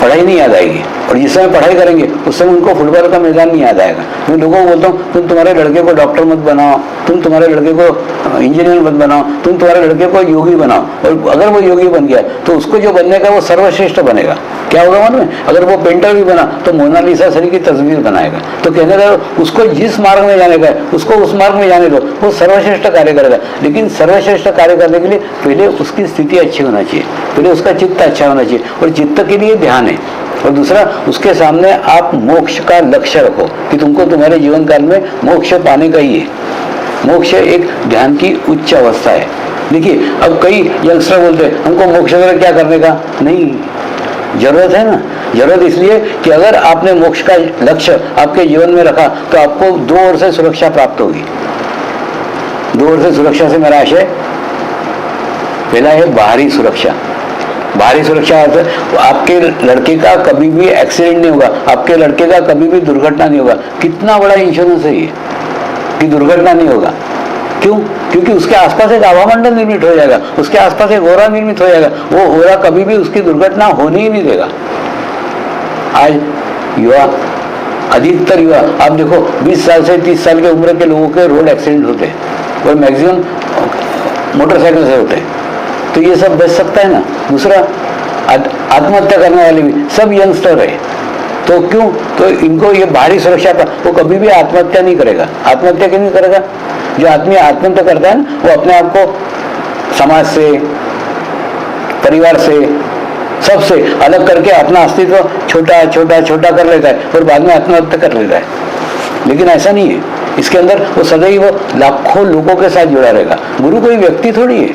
पढ़ाई नहीं याद आएगी, और जिस समय पढ़ाई करेंगे उस समय उनको फुटबॉल का मैदान नहीं याद आएगा। मैं लोगों को बोलता हूँ तुम तुम्हारे लड़के को डॉक्टर मत बनाओ, तुम तुम्हारे लड़के को इंजीनियर मत बनाओ, तुम तुम्हारे लड़के को योगी बनाओ। और अगर वो योगी बन गया तो उसको जो बनने का वो सर्वश्रेष्ठ बनेगा। क्या होगा मालूम है? अगर वो पेंटर भी बना तो मोनालिसा सरी की तस्वीर बनाएगा। तो कहने का उसको जिस मार्ग में जाने का है उसको उस मार्ग में जाने दो, वो सर्वश्रेष्ठ कार्य करेगा। लेकिन सर्वश्रेष्ठ कार्य करने के लिए पहले उसकी स्थिति अच्छी होना चाहिए, पहले उसका चित्त अच्छा होना चाहिए, और चित्त के लिए ध्यान है। और दूसरा, उसके सामने आप मोक्ष का लक्ष्य रखो कि तुमको तुम्हारे जीवन काल में मोक्ष पाने का ही है। मोक्ष एक ध्यान की उच्च अवस्था है। देखिए, अब कई यंगस्टर बोलते हैं हमको मोक्ष वगैरह क्या करने का नहीं, जरूरत है ना। जरूरत इसलिए कि अगर आपने मोक्ष का लक्ष्य आपके जीवन में रखा तो आपको 2 ओर से सुरक्षा प्राप्त होगी। 2 ओर से सुरक्षा से मेरा आशय, पहला है बाहरी सुरक्षा। बाहरी सुरक्षा आपके लड़के का कभी भी एक्सीडेंट नहीं होगा, आपके लड़के का कभी भी दुर्घटना नहीं होगा। कितना बड़ा इंश्योरेंस है ये कि दुर्घटना नहीं होगा। क्यों? क्योंकि उसके आसपास एक हवामंडल निर्मित हो जाएगा, उसके आसपास एक ओरा निर्मित हो जाएगा। वो ओरा कभी भी उसकी दुर्घटना होने ही नहीं देगा। आज युवा, अधिकतर युवा, आप देखो 20 साल से 30 साल के उम्र के लोगों के रोड एक्सीडेंट होते हैं और मैक्सिमम मोटरसाइकिल से होते हैं। तो ये सब बच सकता है ना। दूसरा, आत्महत्या करने वाले भी सब यंगस्टर है। तो क्यों? तो इनको ये बाहरी सुरक्षा पर, वो कभी भी आत्महत्या नहीं करेगा। आत्महत्या क्यों नहीं करेगा? जो आदमी आत्महत्या करता है ना, वो अपने आप को समाज से, परिवार से, सबसे अलग करके अपना अस्तित्व छोटा छोटा छोटा कर लेता है और बाद में आत्महत्या कर लेता है। लेकिन ऐसा नहीं है, इसके अंदर वो सदैव लाखों लोगों के साथ जुड़ा रहेगा। गुरु कोई व्यक्ति थोड़ी है,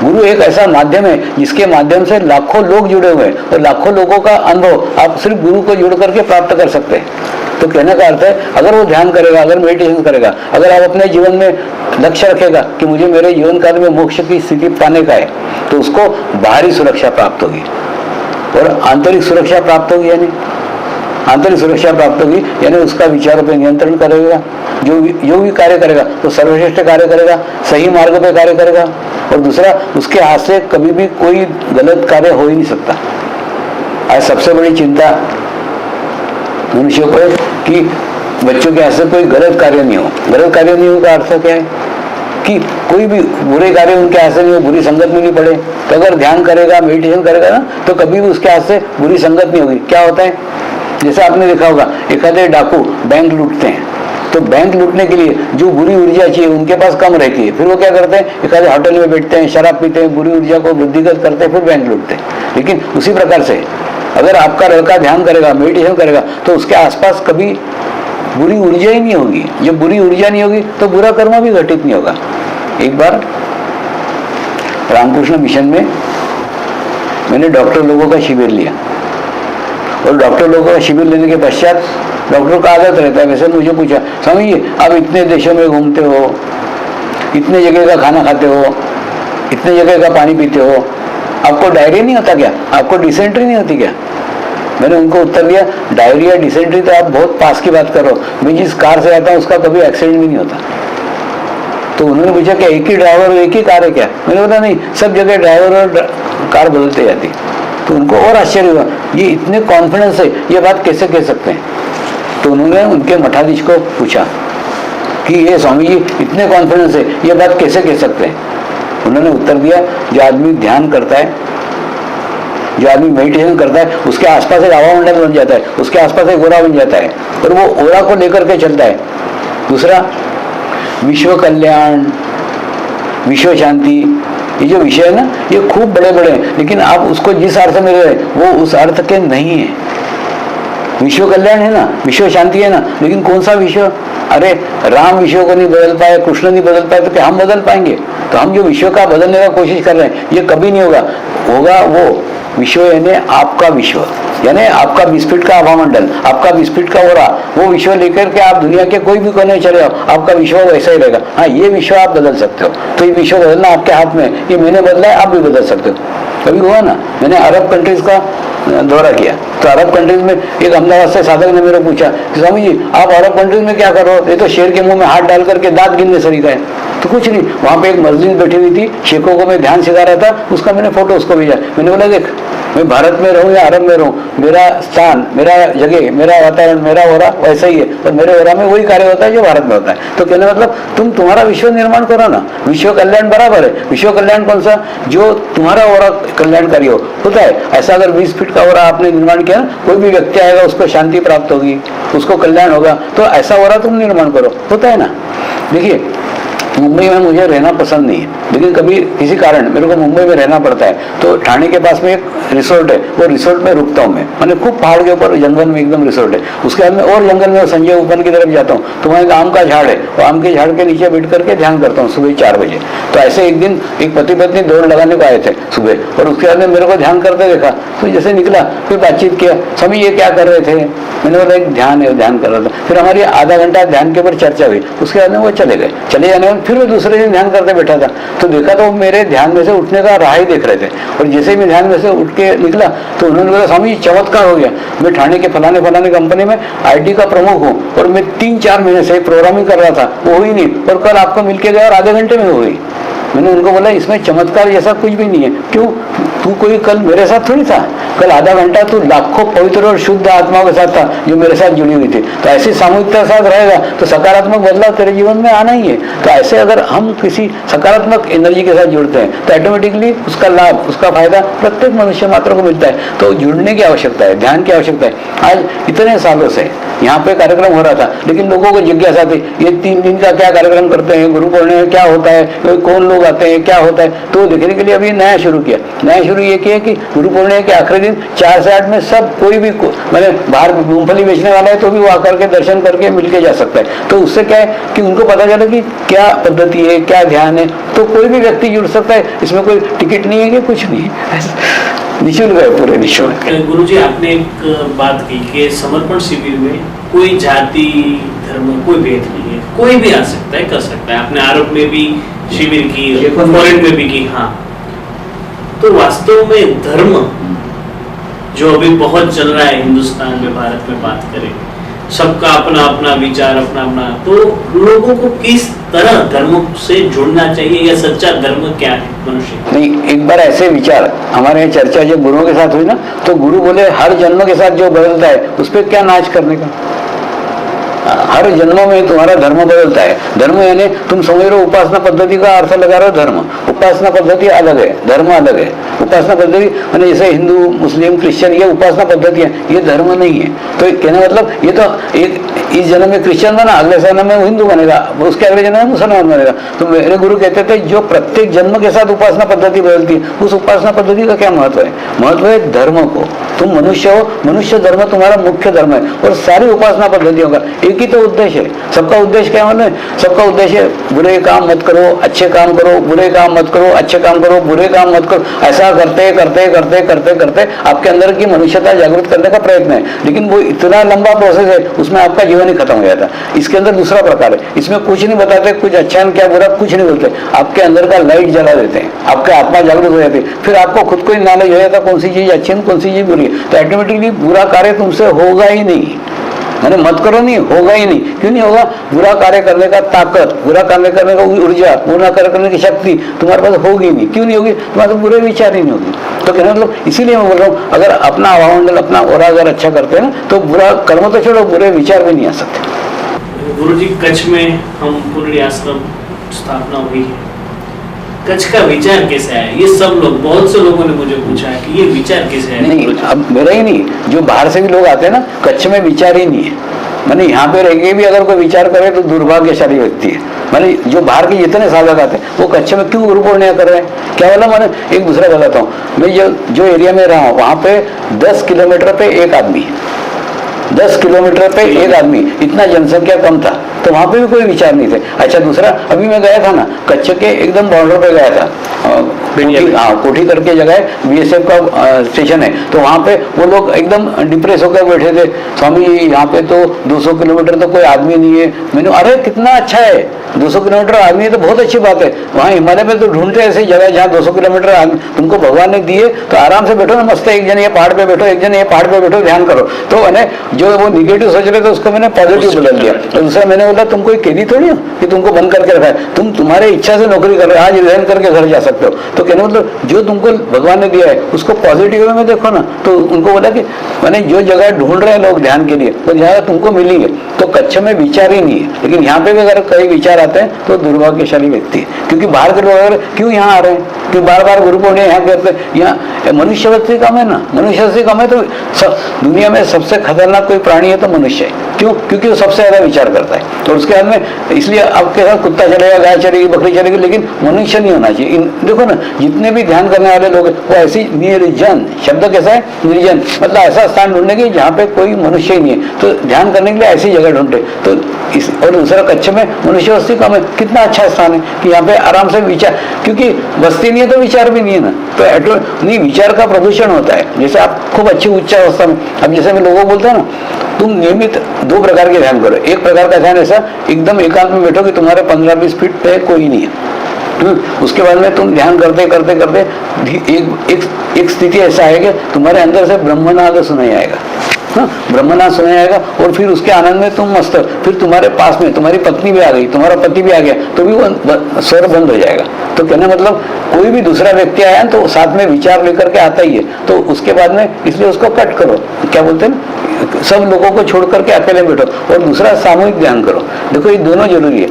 गुरु एक ऐसा माध्यम है जिसके माध्यम से लाखों लोग जुड़े हुए हैं और लाखों लोगों का अनुभव आप सिर्फ गुरु को जुड़ करके प्राप्त कर सकते हैं। तो कहने का अर्थ है, अगर वो ध्यान करेगा, अगर मेडिटेशन करेगा, अगर आप अपने जीवन में लक्ष्य रखेगा कि मुझे मेरे जीवन काल में मोक्ष की स्थिति पाने का है, तो उसको बाहरी सुरक्षा प्राप्त होगी और आंतरिक सुरक्षा प्राप्त होगी। यानी आंतरिक सुरक्षा प्राप्त होगी यानी उसका विचारों पर नियंत्रण करेगा, जो भी कार्य करेगा तो सर्वश्रेष्ठ कार्य करेगा, सही मार्ग पे कार्य करेगा। और दूसरा, उसके हाथ से कभी भी कोई गलत कार्य हो ही नहीं सकता। आज सबसे बड़ी चिंता मनुष्य को है कि बच्चों के हाथ से कोई गलत कार्य नहीं हो। गलत कार्य नहीं हो का अर्थ क्या है कि कोई भी बुरे कार्य उनके हाथ से नहीं हो, बुरी संगत में नहीं पड़े। तो अगर ध्यान करेगा, मेडिटेशन करेगा ना, तो कभी भी उसके हाथ से बुरी संगत नहीं होगी। क्या होता है, जैसे आपने देखा होगा, एक आधे डाकू बैंक लूटते हैं, तो बैंक लूटने के लिए जो बुरी ऊर्जा चाहिए उनके पास कम रहती है, फिर वो क्या करते हैं, एक आधे होटल में बैठते हैं, शराब पीते हैं, बुरी ऊर्जा को वृद्धिगत करते हैं, फिर बैंक लूटते हैं। लेकिन उसी प्रकार से अगर आपका लड़का ध्यान करेगा, मेडिटेशन करेगा, तो उसके आसपास कभी बुरी ऊर्जा ही नहीं होगी। जब बुरी ऊर्जा नहीं होगी तो बुरा कर्म भी घटित नहीं होगा। एक बार रामकृष्ण मिशन में मैंने डॉक्टर लोगों का शिविर लिया और डॉक्टर लोगों का शिविर लेने के पश्चात डॉक्टर का आदत रहता है, वैसे मुझे पूछा, स्वामी जी आप इतने देशों में घूमते हो, इतने जगह का खाना खाते हो, इतने जगह का पानी पीते हो, आपको डायरिया नहीं होता क्या? आपको डिसेंट्री नहीं होती क्या? मैंने उनको उत्तर दिया, डायरिया डिसेंट्री तो आप बहुत पास की बात करो, मैं जिस कार से आता हूँ उसका कभी एक्सीडेंट भी नहीं होता। तो उन्होंने पूछा कि एक ही ड्राइवर और एक ही कार है क्या? मैंने बोला नहीं, सब जगह ड्राइवर और कार बदलते जाती। तो उनको और आश्चर्य हुआ, ये इतने कॉन्फिडेंस है, ये बात कैसे कह सकते हैं? तो उन्होंने उनके मठाधीश को पूछा कि ये स्वामी जी इतने कॉन्फिडेंस है, ये बात कैसे कह सकते हैं? उन्होंने उत्तर दिया, जो आदमी ध्यान करता है, जो आदमी मेडिटेशन करता है, उसके आसपास एक हवा मंडल बन जाता है, उसके आसपास एक ओरा बन जाता है और वो ओरा को लेकर के चलता है। दूसरा, विश्व कल्याण, विश्व शांति, ये जो विषय है ना, ये खूब बड़े बड़े हैं, लेकिन आप उसको जिस अर्थ में ले रहे हैं वो उस अर्थ के नहीं है। विश्व कल्याण है ना, विश्व शांति है ना, लेकिन कौन सा विश्व? अरे राम विश्व को नहीं बदल पाए, कृष्ण नहीं बदल पाए, तो क्या हम बदल पाएंगे? तो हम जो विश्व का बदलने का कोशिश कर रहे हैं, ये कभी नहीं होगा। होगा वो विश्व यानी आपका विश्व, यानी आपका 20 फीट का हवामंडल, आपका 20 फीट का ओरा, वो विश्व लेकर के आप दुनिया के कोई भी कोने चले जाओ, आपका विश्व वैसा ही रहेगा। हाँ, ये विश्व आप बदल सकते हो, तो ये विश्व बदलना आपके हाथ में, ये मैंने बदला है, आप भी बदल सकते हो। कभी हुआ ना, मैंने अरब कंट्रीज का दौरा किया, तो अरब कंट्रीज में एक अहमदाबाद से साधक ने मेरे पूछा, स्वामी जी आप अरब कंट्रीज में क्या कर रहे हो? ये तो शेर के मुंह में हाथ डाल करके दांत गिनने सरीका है। तो कुछ नहीं, वहाँ पे एक मस्जिद बैठी हुई थी, शेखों को मैं ध्यान सिखा रहा था, उसका मैंने फोटो उसको भेजा। मैंने बोला देख, मैं भारत में रहूं या अरब में रहूं, मेरा स्थान, मेरा जगह, मेरा वातावरण, मेरा ओरा वैसा ही है और मेरे ओरा में वही कार्य होता है जो भारत में होता है। तो कहने मतलब तुम तुम्हारा विश्व निर्माण करो ना, विश्व कल्याण बराबर है। विश्व कल्याण कौन सा? जो तुम्हारा ओरा कल्याणकारी हो। होता है ऐसा, अगर 20 फीट का ओरा आपने निर्माण किया, कोई भी व्यक्ति आएगा उसको शांति प्राप्त होगी, उसको कल्याण होगा, तो ऐसा ओरा तुम निर्माण करो। होता है ना। देखिए, मुंबई में मुझे रहना पसंद नहीं है, लेकिन कभी किसी कारण मेरे को मुंबई में रहना पड़ता है, तो ठाणे के पास में एक रिसोर्ट है, वो रिसोर्ट में रुकता हूँ मैं। मैंने खूब पहाड़ के ऊपर जंगल में एकदम रिसोर्ट है, उसके बाद में और जंगल में संजय उपवन की तरफ जाता हूँ, तो वहाँ एक आम का झाड़ है, वो आम के झाड़ के नीचे बैठ करके ध्यान करता हूँ सुबह 4 बजे। तो ऐसे एक दिन एक पति पत्नी दौड़ लगाने को आए थे सुबह, और उसके बाद में मेरे को ध्यान करते देखा, तो जैसे निकला फिर बातचीत किया, स्वामी ये क्या कर रहे थे? मैंने बोला एक ध्यान है, ध्यान कर रहा था। फिर हमारी आधा घंटा ध्यान के ऊपर चर्चा हुई, उसके बाद में वो चले गए। चले जाने में फिर वो दूसरे दिन ध्यान करते बैठा था, तो देखा तो मेरे ध्यान में से उठने का राह ही देख रहे थे, और जैसे ही मैं ध्यान में से उठ के निकला तो उन्होंने बोला स्वामी चमत्कार हो गया, मैं ठाणे के फलाने फलाने कंपनी में IT का प्रमुख हूँ और मैं 3-4 महीने से प्रोग्रामिंग कर रहा था, वो हुई नहीं, और कल आपको मिलके गया और आधे घंटे में हो गई। मैंने उनको बोला इसमें चमत्कार जैसा कुछ भी नहीं है। क्यों? तू कोई कल मेरे साथ थोड़ी था, कल आधा घंटा तू लाखों पवित्र और शुद्ध आत्माओं के साथ था जो मेरे साथ जुड़ी हुई थी। तो ऐसी सामूहिकता के साथ रहेगा तो सकारात्मक बदलाव तेरे जीवन में आना ही है। तो ऐसे अगर हम किसी सकारात्मक एनर्जी के साथ जुड़ते हैं तो ऑटोमेटिकली उसका लाभ, उसका फायदा प्रत्येक मनुष्य मात्र को मिलता है। तो जुड़ने की आवश्यकता है, ध्यान की आवश्यकता है। आज इतने सालों से यहाँ पे कार्यक्रम हो रहा था, लेकिन लोगों को जिज्ञासा थी ये 3 दिन का क्या कार्यक्रम करते हैं, गुरु पूर्णिमा क्या होता है, कौन लोग आते हैं, क्या होता है। तो देखने के लिए अभी नया शुरू किया। नया शुरू ये किया कि गुरु पूर्णिमा के आखिरी दिन 4 से 8 में सब कोई भी मैंने बाहर मूंगफली बेचने वाला है तो भी वो आकर के दर्शन करके मिल के जा सकता है। तो उससे क्या है कि उनको पता चला कि क्या पद्धति है, क्या ध्यान है। तो कोई भी व्यक्ति जुड़ सकता है, इसमें कोई टिकट नहीं है कि कुछ नहीं है, निःशुल्क है, पूरे निःशुल्क। गुरुजी आपने एक बात की कि समर्पण शिविर में कोई जाति धर्म कोई भेद नहीं है, कोई भी आ सकता है, कर सकता है। आपने आरोप में भी शिविर की, फॉरेन में भी की। हाँ, तो वास्तव में धर्म जो अभी बहुत चल रहा है हिंदुस्तान में, भारत में बात करें, सबका अपना अपना विचार, अपना अपना, तो लोगों को किस तरह धर्म से जुड़ना चाहिए या सच्चा धर्म क्या है मनुष्य? नहीं, एक बार ऐसे विचार हमारे यहाँ चर्चा जब गुरुओं के साथ हुई ना, तो गुरु बोले हर जन्म के साथ जो बदलता है उस पर क्या नाच करने का। हर जन्मों में तुम्हारा धर्म बदलता है। धर्म यानी तुम समझ रहे हो, उपासना पद्धति का अर्थ लगा रहे हो धर्म। उपासना पद्धति अलग है, धर्म अलग है। उपासना पद्धति यानी जैसे हिंदू, मुस्लिम, क्रिश्चियन, ये उपासना पद्धति है, ये धर्म नहीं है। तो कहने मतलब ये तो एक इस जन्म में क्रिश्चियन बना, अगले जन्म में हिंदू बनेगा, उसके अगले जन्म में मुसलमान बनेगा। तो मेरे गुरु कहते थे जो प्रत्येक जन्म के साथ उपासना पद्धति बदलती है, उस उपासना पद्धति का क्या महत्व है? महत्व है धर्म को। तुम मनुष्य हो, मनुष्य धर्म तुम्हारा मुख्य धर्म है। और सारी उपासना पद्धतियों का एक ही तो उद्देश्य है। सबका उद्देश्य क्या मालूम है? सबका उद्देश्य बुरे काम मत करो, अच्छे काम करो, बुरे काम मत करो, अच्छे काम करो, बुरे काम मत करो। ऐसा करते करते करते करते करते आपके अंदर की मनुष्यता जागृत करने का प्रयत्न है। लेकिन वो इतना लंबा प्रोसेस है, उसमें आपका जीवन ही खत्म हो जाता है। इसके अंदर दूसरा प्रकार है, इसमें कुछ नहीं बताते, कुछ अच्छा क्या बुरा कुछ नहीं बोलते, आपके अंदर का लाइट जला देते हैं, आपका आत्मा जागृत हो जाती है। फिर आपको खुद को ही नॉलेज हो जाता है कौन सी चीज अच्छी है, कौन सी चीज बुरी है। तो ऑटोमेटिकली बुरा कार्य तुमसे होगा ही नहीं। मैंने मत करो नहीं, होगा ही नहीं। क्यों नहीं होगा? बुरा कार्य करने का ताकत, बुरा कार्य करने का ऊर्जा, बुरा कार्य करने की शक्ति तुम्हारे पास होगी नहीं। क्यों नहीं होगी? तुम्हारे तो बुरे विचार ही नहीं होगी। तो कहने मतलब इसीलिए मैं बोल रहा हूँ, अगर अपना वायुमंडल, अपना ओरा अगर अच्छा करते हैं ना, तो बुरा कर्म तो छोड़ो, बुरे विचार भी नहीं आ सकते। गुरुजी, कच्छ में हम पुनरी आश्रम स्थापना हुई है, कच्छ का विचार कैसे आया? ये सब लोग, बहुत से लोगों ने मुझे पूछा है कि ये विचार कैसे आया? नहीं, अब मेरा ही नहीं, जो बाहर से भी लोग आते हैं ना, कच्छ में विचार ही नहीं है। मैंने यहाँ पे रह के भी अगर कोई विचार करे तो दुर्भाग्यशाली व्यक्ति है। मैंने जो बाहर के जितने साधक आते हैं वो कच्छ में क्यों गुरु पूर्णिमा कर रहे हैं? क्या बोला? मैंने एक दूसरा बताता हूँ। मैं जो एरिया में रहा हूँ वहाँ पे 10 किलोमीटर पे एक आदमी, 10 किलोमीटर पे एक आदमी, इतना जनसंख्या कम था, तो वहां पे भी कोई विचार नहीं थे। अच्छा, दूसरा, अभी मैं गया था ना, कच्छ के एकदम बॉर्डर पे गया था, कोठी करके जगह है, बीएसएफ का स्टेशन है। तो वहां पे वो लोग एकदम डिप्रेस होकर बैठे थे, स्वामी यहाँ पे तो 200 किलोमीटर तो कोई आदमी नहीं है। मैंने, अरे कितना अच्छा है, 200 किलोमीटर आदमी है तो बहुत अच्छी बात है। वहाँ हिमालय में तो ढूंढते ऐसी जगह जहाँ 200 किलोमीटर आदमी तुमको भगवान ने दिए, तो आराम से बैठो ना, मस्त, एक जन ये पहाड़ पे बैठो, एक जन ये पहाड़ पे बैठो, ध्यान करो। तो मैंने जो वो निगेटिव सोच रहे थे उसको मैंने पॉजिटिव बदल दिया। तो दूसरा मैंने बोला, तुम कोई कैदी थोड़ी हो कि तुमको बंद करके रखा है, तुम तुम्हारे इच्छा से नौकरी कर रहे हो, आज रिजाइन करके घर जा सकते हो। तो कहने मतलब जो तुमको भगवान ने दिया है उसको पॉजिटिव वे में देखो ना। तो उनको बोला कि मैंने जो जगह ढूंढ रहे हैं लोग ध्यान के लिए, वो जगह तुमको मिली है। तो कच्छ में विचार ही नहीं है, लेकिन यहाँ पे भी अगर कई विचार आते हैं तो दुर्भाग्यशाली व्यक्ति है। क्योंकि बाहर के लोग अगर क्यों यहाँ आ रहे हैं, क्यों बार बार गुरु पूर्णिमा यहाँ करते हैं? यहाँ मनुष्य से कम है ना, मनुष्य से कम है। तो दुनिया में सबसे खतरनाक कोई प्राणी है तो मनुष्य है। क्यों? क्योंकि वो सबसे ज्यादा विचार करता है। तो उसके बाद में इसलिए आपके साथ कुत्ता चलेगा, गाय चलेगी, बकरी चलेगी, लेकिन मनुष्य नहीं होना चाहिए। देखो ना, जितने भी ध्यान करने वाले लोग वो ऐसी निर्जन, शब्द कैसा है? निर्जन, मतलब ऐसा स्थान ढूंढने की जहाँ पे कोई मनुष्य ही नहीं है। तो ध्यान करने के लिए ऐसी जगह ढूंढते। तो और दूसरा, कच्छ में मनुष्य बस्ती कम है, कितना अच्छा स्थान है कि यहाँ पे आराम से विचार, क्योंकि बस्ती नहीं है तो विचार भी नहीं है ना। तो नहीं, विचार का प्रदूषण होता है। जैसे आप खूब अच्छी उच्च अवस्था में, अब जैसे मैं लोगों को बोलता हूँ ना, तुम नियमित 2 प्रकार के ध्यान करो। एक प्रकार का ध्यान ऐसा, एकदम एकांत में बैठो कि तुम्हारे 15-20 फीट पे कोई नहीं है। उसके बाद में तुम ध्यान करते करते करते एक स्थिति ऐसा है कि तुम्हारे अंदर से ब्रह्मनाद सुनाई आएगा। हाँ, ब्रह्मनाथ सुना जाएगा और फिर उसके आनंद में तुम मस्त हो। फिर तुम्हारे पास में तुम्हारी पत्नी भी आ गई, तुम्हारा पति भी आ गया, तो भी वो स्वर बंद हो जाएगा। तो कहने मतलब कोई भी दूसरा व्यक्ति आया तो साथ में विचार लेकर के आता ही है, तो उसके बाद में इसलिए उसको कट करो, क्या बोलते हैं ना, सब लोगों को छोड़ करके अकेले बैठो। और दूसरा सामूहिक ध्यान करो। देखो ये दोनों जरूरी है।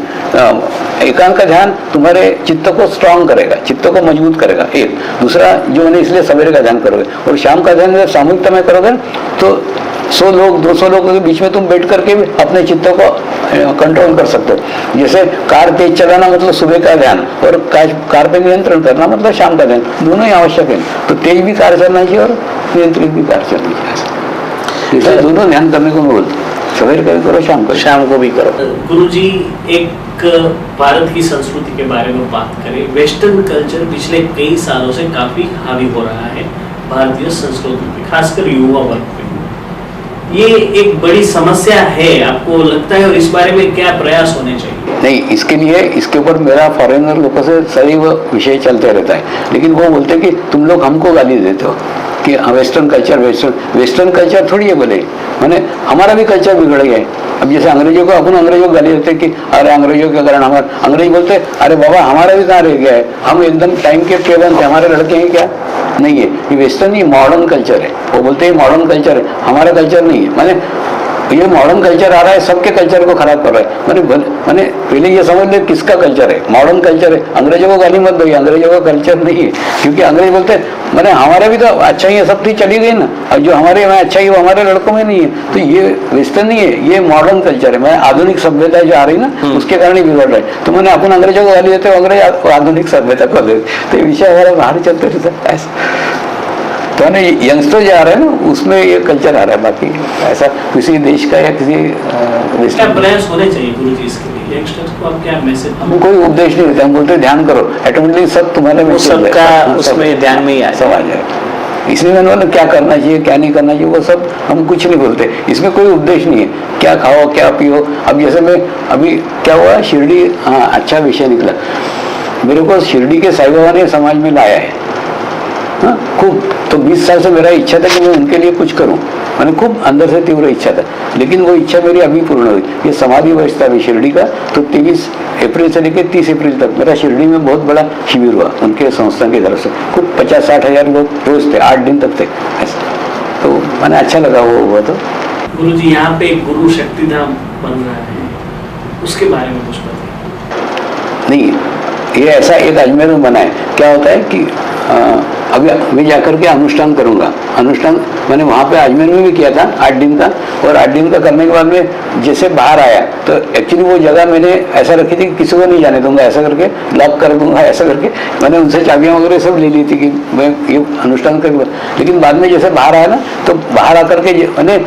एकांत का ध्यान तुम्हारे चित्त को स्ट्रांग करेगा, चित्त को मजबूत करेगा, एक। दूसरा जो मैंने इसलिए सवेरे का ध्यान करोगे, और शाम का ध्यान जब सामूहिकता में करोगे तो 100 लोग 200 लोगों के बीच में तुम बैठ करके भी अपने चित्त को कंट्रोल कर सकते हो। जैसे कार तेज चलाना मतलब सुबह का ध्यान, और कार पे नियंत्रण करना मतलब शाम का ध्यान, दोनों ही आवश्यक है। तो तेज भी कार चलना चाहिए और नियंत्रित भी कार चलनी चाहिए। इसलिए दोनों ध्यान करने को मैं बोलता हूँ, सवेरे का भी करो, शाम को भी करो। गुरुजी, एक भारत की संस्कृति के बारे में बात करें, वेस्टर्न कल्चर पिछले कई सालों से काफी हावी हो रहा है भारतीय संस्कृति पे, खासकर युवा वर्ग पे। ये एक बड़ी समस्या है, आपको लगता है, और इस बारे में क्या प्रयास होने चाहिए? नहीं, इसके लिए इसके ऊपर मेरा फॉरेनर लोगों से सदैव विषय चलते रहता है, लेकिन वो बोलते हैं कि तुम लोग हमको गाली देते हो कि वेस्टर्न कल्चर थोड़ी है बोले, माने हमारा भी कल्चर बिगड़ गया है। अब जैसे अंग्रेजों को अपन अंग्रेजों को गाली देते हैं कि अरे अंग्रेजों के कारण हमारे, अंग्रेज बोलते अरे बाबा हमारा भी कहाँ रह गया है, हम एकदम टाइम के पेबंद थे, हमारे लड़के हैं क्या? नहीं है, ये वेस्टर्न, ये मॉडर्न कल्चर है। वो बोलते हैं मॉडर्न कल्चर है, हमारा कल्चर नहीं है। माने ये मॉडर्न कल्चर आ रहा है, सबके कल्चर को खराब कर रहा है। माने पहले ये समझ ले किसका कल्चर है, मॉडर्न कल्चर है। अंग्रेजों को गाली मत दो, अंग्रेजों का कल्चर नहीं है, क्योंकि अंग्रेज बोलते हैं माने हमारे भी तो अच्छा ही सब चीज चली गई ना, और जो हमारे में अच्छा ही वो हमारे लड़कों में नहीं है। तो ये वेस्टर्न नहीं है, ये मॉडर्न कल्चर है। मैं आधुनिक सभ्यता जो आ रही ना उसके कारण ही बिगड़ रहा है। तो मैंने अपन अंग्रेजों को गाली देते, अंग्रेज आधुनिक सभ्यता को देते, तो ये विषय हमारा बाहर चलते रहता है ऐसा। तो यंगस्टर जो आ रहे हैं ना उसमें ये कल्चर आ रहा है, बाकी ऐसा किसी देश का या किसी क्या प्रयास होने चाहिए गुरुजी इसके लिए? यंगस्टर्स को आप क्या मैसेज? हम कोई उपदेश नहीं देते, हम बोलते ध्यान करो, ऑटोमेटिकली सब तुम्हारे में सबका उसमें ध्यान में ही आ जाएगा। इसलिए मैंने बोला क्या करना चाहिए क्या नहीं करना चाहिए वो सब हम कुछ नहीं बोलते, इसमें कोई उपदेश नहीं है। क्या खाओ क्या पियो। अब जैसे मैं अभी क्या हुआ, शिरडी, हाँ अच्छा विषय निकला मेरे को, शिरडी के साईं बाबा ने समाज में लाया है। हाँ खूब, तो 20 साल से मेरा इच्छा था कि मैं उनके लिए कुछ करूं, मैंने खूब अंदर से तीव्र इच्छा था, लेकिन वो इच्छा मेरी अभी पूर्ण हुई। ये समाधि वर्ष था अभी शिरडी का, तो 23 अप्रैल से लेकर 30 अप्रैल तक मेरा शिरडी में बहुत बड़ा शिविर हुआ उनके संस्था की तरफ से। खूब 50-60 हजार लोग रोज थे, 8 दिन तक थे ऐसा। तो मैंने अच्छा लगा वो हुआ। तो गुरुजी यहाँ पे गुरु शक्तिधाम बन रहा है, उसके बारे में कुछ बताइए। नहीं, ये ऐसा एक अजमेर में बना है। क्या होता है कि अभी मैं जाकर के अनुष्ठान करूंगा, अनुष्ठान मैंने वहाँ पे अजमेर में भी किया था 8 दिन का, और 8 दिन का करने के बाद में जैसे बाहर आया तो एक्चुअली वो जगह मैंने ऐसा रखी थी कि किसी को नहीं जाने दूंगा, ऐसा करके लॉक कर दूंगा, ऐसा करके मैंने उनसे चाबियाँ वगैरह सब ले ली थी कि मैं ये अनुष्ठान करूँगा। लेकिन बाद में जैसे बाहर आया ना, तो बाहर आकर के मैंने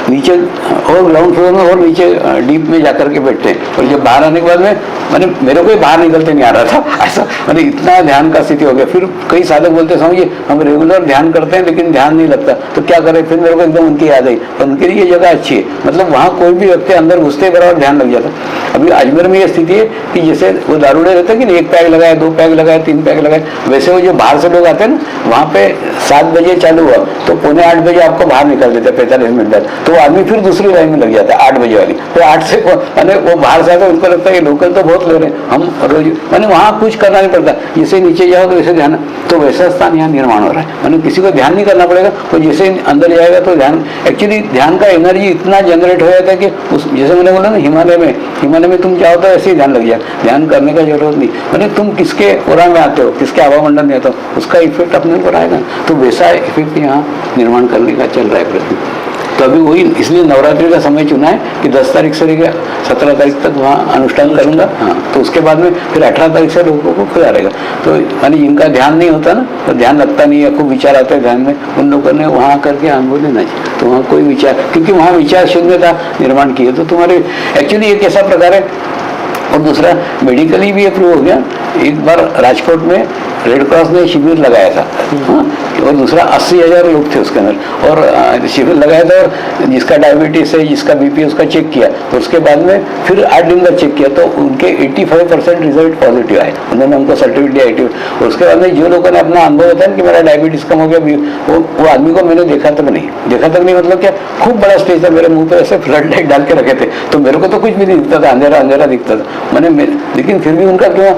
नीचे और ग्राउंड फ्लोर में और नीचे डीप में जाकर के बैठते हैं, और जब बाहर आने के बाद में मैंने मेरे को बाहर निकलते नहीं आ रहा था ऐसा, मैंने इतना ध्यान का स्थिति हो गया। फिर कई साधक बोलते समझिए हम रेगुलर ध्यान करते हैं लेकिन ध्यान नहीं लगता, तो क्या करें। फिर मेरे को एकदम उनकी याद आई, तो उनके लिए ये जगह अच्छी है, मतलब वहाँ कोई भी व्यक्ति अंदर घुसते बराबर ध्यान लग जाता। अभी अजमेर में ये स्थिति है कि जैसे वो दारूड़े रहते हैं कि 1 पैग लगाए, 2 पैग लगाए, 3 पैग लगाए, वैसे वो जो बाहर से लोग आते हैं ना, वहाँ पे 7 बजे चालू हुआ तो 7:45 बजे आपको बाहर निकाल देते 45 मिनट बाद, तो वो आदमी फिर दूसरी लाइन में लग जाता है 8 बजे वाली। तो 8 से मैंने वो बाहर से आता उनको लगता है लोकल तो बहुत ले रहे हैं, हम रोज मैंने वहाँ कुछ करना नहीं पड़ता, जैसे नीचे जाओ तो वैसे ध्यान, तो वैसा स्थान यहाँ निर्माण हो रहा है। मैंने किसी को ध्यान नहीं करना पड़ेगा, तो जैसे अंदर जाएगा तो ध्यान, एक्चुअली ध्यान का एनर्जी इतना जनरेट हो जाता है कि उस जैसे मैंने बोला ना हिमालय में तुम चाहो तो ऐसे ही ध्यान लग जाए, ध्यान करने का जरूरत नहीं। मैंने तुम किसके ओरा में आते हो, किसके हवा मंडल में आते हो, उसका इफेक्ट अपने ऊपर आएगा, तो वैसा इफेक्ट यहाँ निर्माण करने का चल रहा है प्रयत्न। तो अभी वही इसलिए नवरात्रि का समय चुना है कि 10 तारीख से लेकर 17 तारीख तक वहाँ अनुष्ठान करूंगा। हाँ, तो उसके बाद में फिर 18 तारीख से लोगों को खुला रहेगा। तो यानी जिनका ध्यान नहीं होता ना, तो ध्यान लगता नहीं है, खूब विचार आते हैं ध्यान में, उन लोगों ने वहाँ करके अनुभव लेना चाहिए। तो वहाँ कोई विचार, क्योंकि वहाँ विचार शून्यता निर्माण की है। तो तुम्हारे एक्चुअली एक ऐसा प्रकार है और दूसरा मेडिकली भी अप्रूव हो गया। एक बार राजकोट में रेड क्रॉस ने शिविर लगाया था, हाँ, और दूसरा 80,000 लोग थे उसके अंदर, और शिविर लगाया था, और जिसका डायबिटीज है, जिसका बीपी, उसका चेक किया, तो उसके बाद में फिर 8 दिन का चेक किया तो उनके 85% रिजल्ट पॉजिटिव आए। उन्होंने हमको सर्टिफिकेट दिया 80। उसके बाद में जो लोगों ने अपना अनुभव बताया कि मेरा डायबिटीज कम हो गया, वो आदमी को मैंने देखा तक नहीं मतलब क्या, खूब बड़ा स्टेज था, मेरे मुंह पे ऐसे फ्लड लाइट डाल के रखे थे, तो मेरे को तो कुछ भी नहीं दिखता था, अंधेरा दिखता था मैंने, लेकिन फिर भी उनका क्यों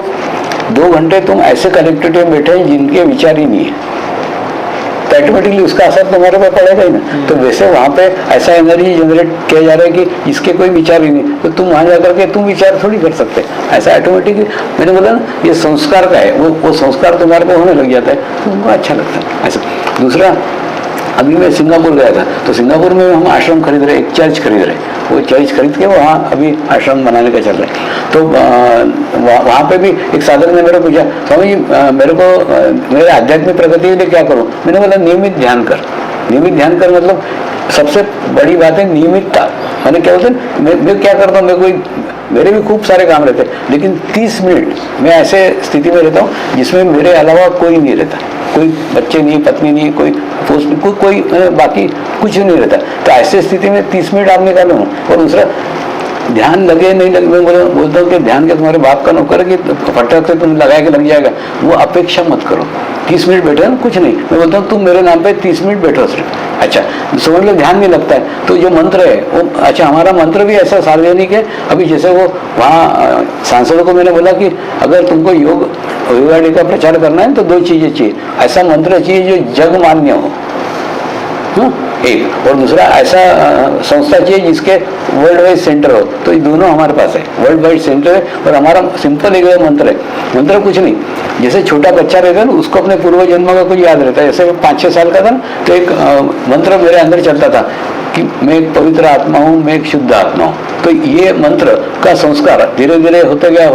2 घंटे तुम ऐसे कनेक्टेड में बैठे हैं जिनके विचार ही नहीं है, तो ऑटोमेटिकली उसका असर तुम्हारे पे पड़ेगा ही ना। तो वैसे वहाँ पे ऐसा एनर्जी जनरेट किया जा रहा है कि जिसके कोई विचार ही नहीं, तो तुम वहाँ जाकर के तुम विचार थोड़ी कर सकते, ऐसा ऑटोमेटिकली। मैंने बोला ना, ये संस्कार का है, वो संस्कार तुम्हारे को होने लग जाता है, तो तुमको अच्छा लगता है ऐसा। दूसरा, अभी मैं सिंगापुर गया था, तो सिंगापुर में हम आश्रम खरीद रहे, एक चर्च खरीद रहे, वो चर्च खरीद के वहाँ अभी आश्रम बनाने का चल रहा है। तो वहाँ पे भी एक साधक ने मेरे को पूछा, स्वामी जी मेरे को मेरे आध्यात्मिक प्रगति के लिए क्या करूँ? मैंने बोला नियमित ध्यान कर। नियमित ध्यान कर मतलब सबसे बड़ी बात है नियमितता। मैंने क्या बोलते हैं, मैं क्या करता हूँ, मेरे भी खूब सारे काम रहते हैं, लेकिन 30 मिनट मैं ऐसे स्थिति में रहता हूँ जिसमें मेरे अलावा कोई नहीं रहता, कोई बच्चे नहीं, पत्नी नहीं, कोई पोस्ट नहीं, कोई बाकी कुछ नहीं रहता। तो ऐसे स्थिति में 30 मिनट आप निकालो। और दूसरा, ध्यान लगे नहीं लगे, मैं बोलता हूँ कि ध्यान के तुम्हारे बाप का नौकर है कि फटक से तुम लगाए के लग जाएगा, वो अपेक्षा मत करो। 30 मिनट बैठे ना, कुछ नहीं, मैं बोलता हूँ तुम मेरे नाम पे 30 मिनट बैठो सिर्फ। अच्छा, समझ लो ध्यान नहीं लगता है, तो जो मंत्र है वो, अच्छा हमारा मंत्र भी ऐसा सार्वजनिक है। अभी जैसे वो वहाँ सांसदों को मैंने बोला कि अगर तुमको योगा डे का प्रचार करना है तो 2 चीजें चाहिए, ऐसा मंत्र चाहिए जो जग मान्य हो, एक, और दूसरा ऐसा संस्था चाहिए जिसके वर्ल्ड वाइड सेंटर हो। तो ये दोनों हमारे पास है, वर्ल्ड वाइड सेंटर है, और हमारा सिंपल एक मंत्र है। मंत्र कुछ नहीं, जैसे छोटा बच्चा रहता है ना, उसको अपने पूर्व जन्म का कुछ याद रहता है। जैसे 5-6 साल का था ना, तो एक मंत्र मेरे अंदर चलता था कि मैं एक पवित्र आत्मा हूँ, मैं एक शुद्ध आत्मा हूँ। तो ये मंत्र का संस्कार धीरे धीरे होते गया।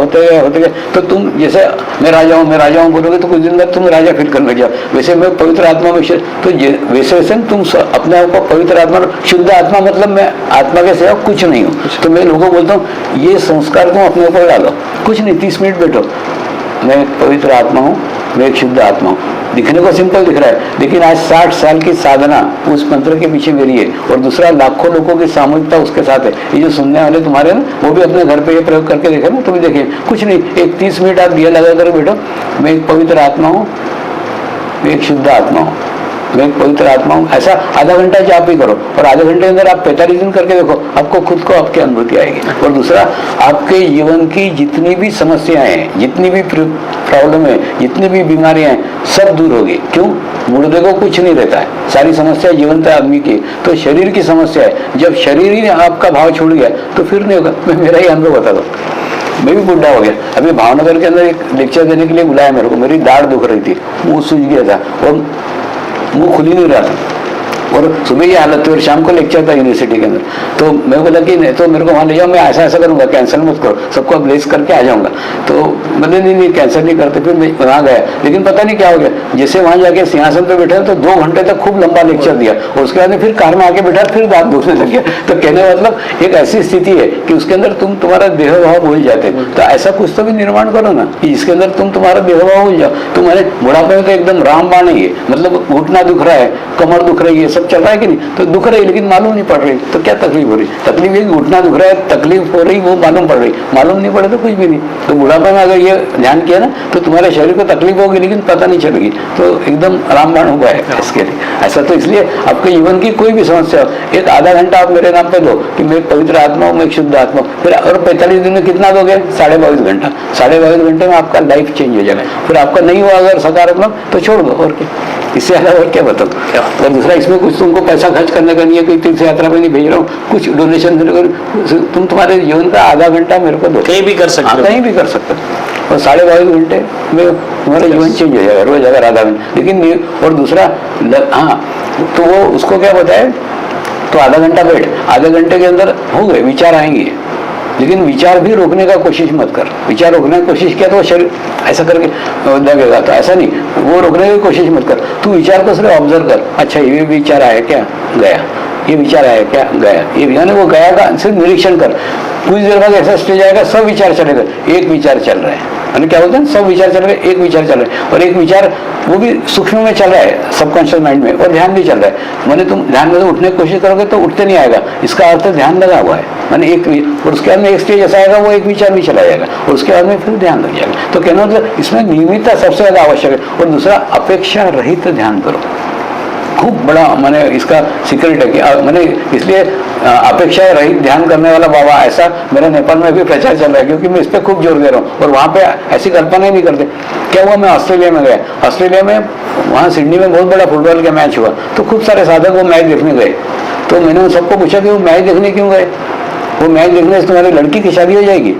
तो तुम जैसे मैं राजा हूँ बोलोगे तो कुछ दिन बाद तुम राजा फील करने लग जाओ। वैसे मैं पवित्र आत्मा में, तो वैसे तुम अपने आप को पवित्र आत्मा, शुद्ध आत्मा मतलब मैं आत्मा के सिवा कुछ नहीं हूँ। तो मैं लोगों को बोलता हूँ ये संस्कार तुम अपने ऊपर डालो, कुछ नहीं, 30 मिनट बैठो, मैं एक पवित्र आत्मा हूँ, मैं एक शुद्ध आत्मा हूँ। दिखने को सिंपल दिख रहा है, लेकिन आज 60 साल की साधना उस मंत्र के पीछे मेरी है, और दूसरा लाखों लोगों की सामूहिकता उसके साथ है। ये जो सुनने वाले तुम्हारे ना, वो भी अपने घर पे ये प्रयोग करके देखे ना, तो भी देखिए कुछ नहीं, एक 30 मिनट आप दिया लगा कर बैठो, मैं एक पवित्र आत्मा हूँ, मैं एक शुद्ध आत्मा हूँ, मैं एक पवित्र आत्मा हूँ। ऐसा आधा घंटा जाप ही करो, और आधे घंटे के अंदर आप 45 दिन करके देखो, आपको खुद को आपकी अनुभूति आएगी। और दूसरा, आपके जीवन की जितनी भी समस्याएं हैं, जितनी भी प्रॉब्लम है, जितनी भी बीमारियां हैं, सब दूर होगी। क्यों? मुर्दे को कुछ नहीं रहता है, सारी समस्या जीवंत आदमी की। तो शरीर की समस्या है, जब शरीर ही आपका भाव छूट गया तो फिर नहीं होगा। मैं मेरा ही अनुभव बता दूं, मैं भी बुढ़ा हो गया। अभी भावनगर के अंदर एक लेक्चर देने के लिए बुलाया मेरे को, मेरी दाढ़ दुख रही थी, मुंह सूज गया था और मुंह खुल ही नहीं रहा था, और सुबह ये हालत थी, और शाम को लेक्चर था यूनिवर्सिटी के अंदर। तो मैं बोला कि नहीं, तो मेरे को वहाँ ले जाओ, मैं ऐसा करूँगा, कैंसिल मत करो, सबको ब्लेस करके आ जाऊँगा। तो बोले नहीं कैंसिल नहीं करते। फिर मैं वहाँ गया, लेकिन पता नहीं क्या हो गया, जैसे वहाँ जाके सिंहासन पे बैठा तो 2 घंटे तक खूब लंबा लेक्चर दिया, और उसके बाद फिर कार में आके बैठा, फिर दांत दुखने लग गया। तो कहने का मतलब एक ऐसी स्थिति है कि उसके अंदर तुम्हारा देह भाव भूल जाते। तो ऐसा कुछ तो भी निर्माण करो ना कि जिसके अंदर तुम्हारा देह भाव भूल जाओ। तुम्हारे बुढ़ापे में तो एकदम रामबाण ही है, मतलब घुटना दुख रहा है, कमर दुख रही है, सब चल रहा है कि नहीं, तो दुख रही लेकिन मालूम नहीं पड़ रही, तो क्या तकलीफ हो रही? तकलीफ है, घुटना दुख रहा है, तकलीफ हो रही, वो मालूम पड़ रही, मालूम नहीं पड़े तो कुछ भी नहीं। तो बुढ़ापे में अगर ये ध्यान किया ना, तो तुम्हारे शरीर को तकलीफ होगी लेकिन पता नहीं चलेगी, तो एकदम रामबाण हुआ है इसके लिए। ऐसा तो इसलिए आपके जीवन की कोई भी समस्या हो, एक आधा घंटा आप मेरे नाम पे दो कि मैं पवित्र आत्मा हूँ, मैं एक शुद्ध आत्मा हूँ, फिर और 45 दिन में कितना दोगे? 22.5 घंटा। 22.5 घंटे में आपका लाइफ चेंज हो जाएगा। फिर आपका नहीं हुआ अगर सकारात्मक तो छोड़ दो, और क्या, इससे अलावा और क्या बताओ। और दूसरा, इसमें कुछ तुमको पैसा खर्च करने का नहीं है, कोई तीर्थ यात्रा में नहीं भेज रहा हूँ, कुछ डोनेशन तुम्हारे जीवन का आधा घंटा मेरे को दो, कहीं भी कर सकते हो, कहीं भी कर सकते हो, और 22.5 घंटे में तुम्हारा जीवन चेंज हो जाएगा, रोज अगर आधा घंटा। लेकिन और दूसरा, हाँ, तो वो उसको क्या बताए, तो आधा घंटा बैठ, आधे घंटे के अंदर हो गए, विचार आएंगे, लेकिन विचार भी रोकने का कोशिश मत कर। विचार रोकने की कोशिश किया तो वो शरीर ऐसा करके लगेगा, तो ऐसा नहीं, वो रोकने की कोशिश मत कर। तू विचार को सिर्फ ऑब्जर्व कर, अच्छा ये विचार आया क्या, गया, ये विचार आया क्या, गया, ये यानी वो गया का सिर्फ निरीक्षण कर, कुछ देर बाद ऐसा स्टेज आएगा सब विचार चलेगा, एक विचार चल रहा है, यानी क्या होता है सब विचार चल रहे हैं, एक विचार चल रहा है, और एक विचार वो भी सूक्ष्म में चल रहा है, सबकॉन्शियस माइंड में, और ध्यान भी चल रहा है। मैंने तुम ध्यान में तो उठने की कोशिश करोगे तो उठते नहीं आएगा, इसका अर्थ ध्यान लगा हुआ है। मैंने एक, और उसके बाद में एक स्टेज ऐसा आएगा वो एक विचार भी चला जाएगा, और उसके बाद में फिर ध्यान लग जाएगा। तो कहना मतलब इसमें नियमितता सबसे ज्यादा आवश्यक है। और दूसरा, अपेक्षा रहित ध्यान करो, खूब बड़ा मैंने इसका सीक्रेट है कि मैंने इसलिए अपेक्षा रहित ध्यान करने वाला बाबा ऐसा मेरे नेपाल में भी प्रचार चल रहा है, क्योंकि मैं इस पर खूब जोर दे रहा हूँ। और वहाँ पे ऐसी कल्पना ही नहीं करते। क्या हुआ, मैं ऑस्ट्रेलिया में गया, ऑस्ट्रेलिया में वहाँ सिडनी में बहुत बड़ा फुटबॉल का मैच हुआ, तो खूब सारे साधक वो मैच देखने गए। तो मैंने उन सबको पूछा कि वो मैच देखने क्यों गए? वो मैच देखने से तुम्हारी लड़की की शादी हो जाएगी,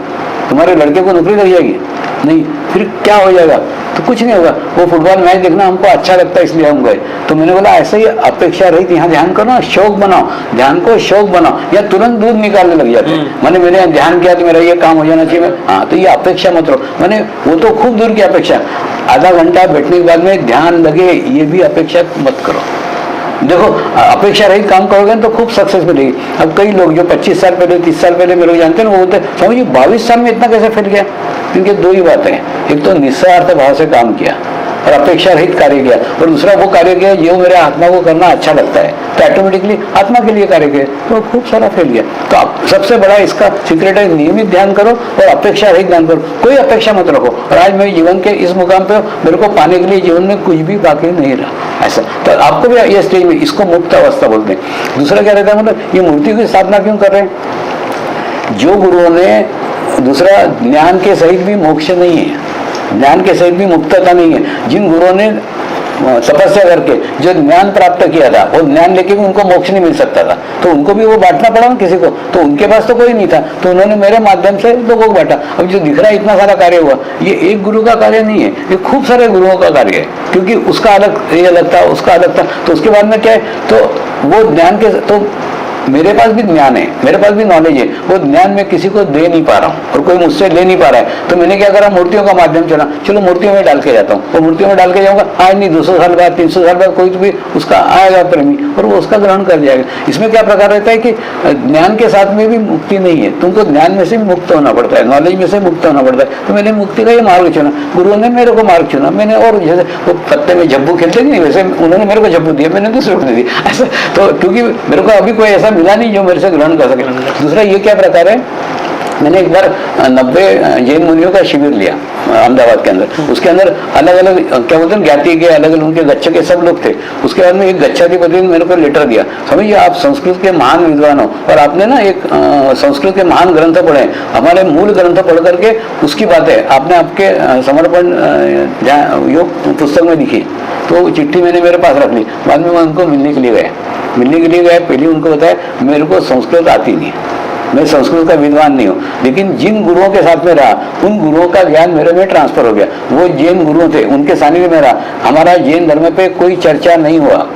तुम्हारे लड़के को नौकरी लग जाएगी? नहीं। फिर क्या हो जाएगा? तो कुछ नहीं होगा, वो फुटबॉल मैच देखना हमको अच्छा लगता है इसलिए हम गए। तो मैंने बोला ऐसे ही अपेक्षा रहित यहाँ ध्यान करो ना, शौक बनाओ, ध्यान को शौक बनाओ, या तुरंत दूध निकालने लग जाते हैं। मैंने मेरे यहाँ ध्यान किया तो मेरा ये काम हो जाना चाहिए, हाँ, तो ये अपेक्षा मत रहो। मैंने वो तो खूब दूर की अपेक्षा, आधा घंटा बैठने के बाद में ध्यान लगे, ये भी अपेक्षा मत करो। देखो, अपेक्षा रहित काम करोगे तो खूब सक्सेस मिलेगी। अब कई लोग जो 25 साल पहले 30 साल पहले मेरे को जानते हैं, वो बोलते हैं स्वामी जी 22 साल में इतना कैसे फैल गया? क्योंकि दो ही बातें हैं, एक तो निस्वार्थ भाव से काम किया और अपेक्षा रहित कार्य किया, और दूसरा वो कार्य किया जो मेरे आत्मा को करना अच्छा लगता है, तो ऑटोमेटिकली आत्मा के लिए कार्य किया, तो खूब सारा फैल गया। तो सबसे बड़ा इसका सीक्रेट है, नियमित ध्यान करो और अपेक्षा रहित ध्यान करो, कोई अपेक्षा मत रखो। और आज मेरे जीवन के इस मुकाम पे मेरे को पाने के लिए जीवन में कुछ भी बाकी नहीं रहा, ऐसा। तो आपको भी ये स्टेज में, इसको मुक्त अवस्था बोलते हैं। दूसरा क्या रहता है, मतलब ये मूर्ति की स्थापना क्यों कर रहे हैं? जो गुरुओं ने, दूसरा ज्ञान के सहित भी मोक्ष नहीं है, ज्ञान के सहित भी मुक्तता नहीं है। जिन गुरुओं ने तपस्या करके जो ज्ञान प्राप्त किया था, वो ज्ञान लेके भी उनको मोक्ष नहीं मिल सकता था, तो उनको भी वो बांटना पड़ा ना किसी को, तो उनके पास तो कोई नहीं था, तो उन्होंने मेरे माध्यम से लोगों को बांटा। अब जो दिख रहा है इतना सारा कार्य हुआ, ये एक गुरु का कार्य नहीं है, ये खूब सारे गुरुओं का कार्य है, क्योंकि उसका अलग ये अलग था, उसका अलग था। तो उसके बाद में क्या है, तो वो ज्ञान के, तो मेरे पास भी ज्ञान है, मेरे पास भी नॉलेज है, वो ज्ञान मैं किसी को दे नहीं पा रहा हूँ और कोई मुझसे ले नहीं पा रहा है। तो मैंने क्या करा, मूर्तियों का माध्यम चला, चलो मूर्तियों में डाल के जाता हूँ, वो मूर्तियों में डाल के जाऊंगा, आज नहीं 200 साल बाद 300 साल बाद कोई तो भी उसका आएगा प्रेमी और वो उसका ग्रहण कर जाएगा। इसमें क्या प्रकार रहता है कि ज्ञान के साथ में भी मुक्ति नहीं है, तुमको ज्ञान में से भी मुक्त होना पड़ता है, नॉलेज में से मुक्त होना पड़ता है। तो मैंने मुक्ति का ये मार्ग चुना, गुरुओं ने मेरे को मार्ग चुना, मैंने, और जैसे वो पत्ते में झब्बू खेलते नहीं, वैसे उन्होंने मेरे को झब्बू दिया, मैंने दूसरे को दी ऐसा। तो क्योंकि मेरे को अभी कोई ऐसा मिला नहीं जो मेरे से ग्रहण कर सके। दूसरा ये क्या प्रकार है, मैंने एक बार 90 जैन मुनियों का शिविर लिया अहमदाबाद के अंदर, उसके अंदर अलग अलग क्या बोलते हैं ज्ञाति के, अलग अलग उनके गच्छ के सब लोग थे। उसके बाद में एक गच्छाधिपति ने मेरे को लेटर दिया, समझिए आप संस्कृत के महान विद्वान हो और आपने ना एक संस्कृत के महान ग्रंथ पढ़े, हमारे मूल ग्रंथ पढ़ करके उसकी बातें आपने आपके समर्पण योग पुस्तक में लिखी। तो चिट्ठी मैंने मेरे पास रख ली, बाद में मैं उनको मिलने के लिए गया, पहले उनको बताया मेरे को संस्कृत आती नहीं है, मैं संस्कृत का विद्वान नहीं हूँ, लेकिन जिन गुरुओं के साथ में रहा उन गुरुओं का ज्ञान मेरे में ट्रांसफर हो गया। वो जैन गुरु थे, उनके सानिध्य में रहा, हमारा जैन धर्म पे कोई चर्चा नहीं हुआ,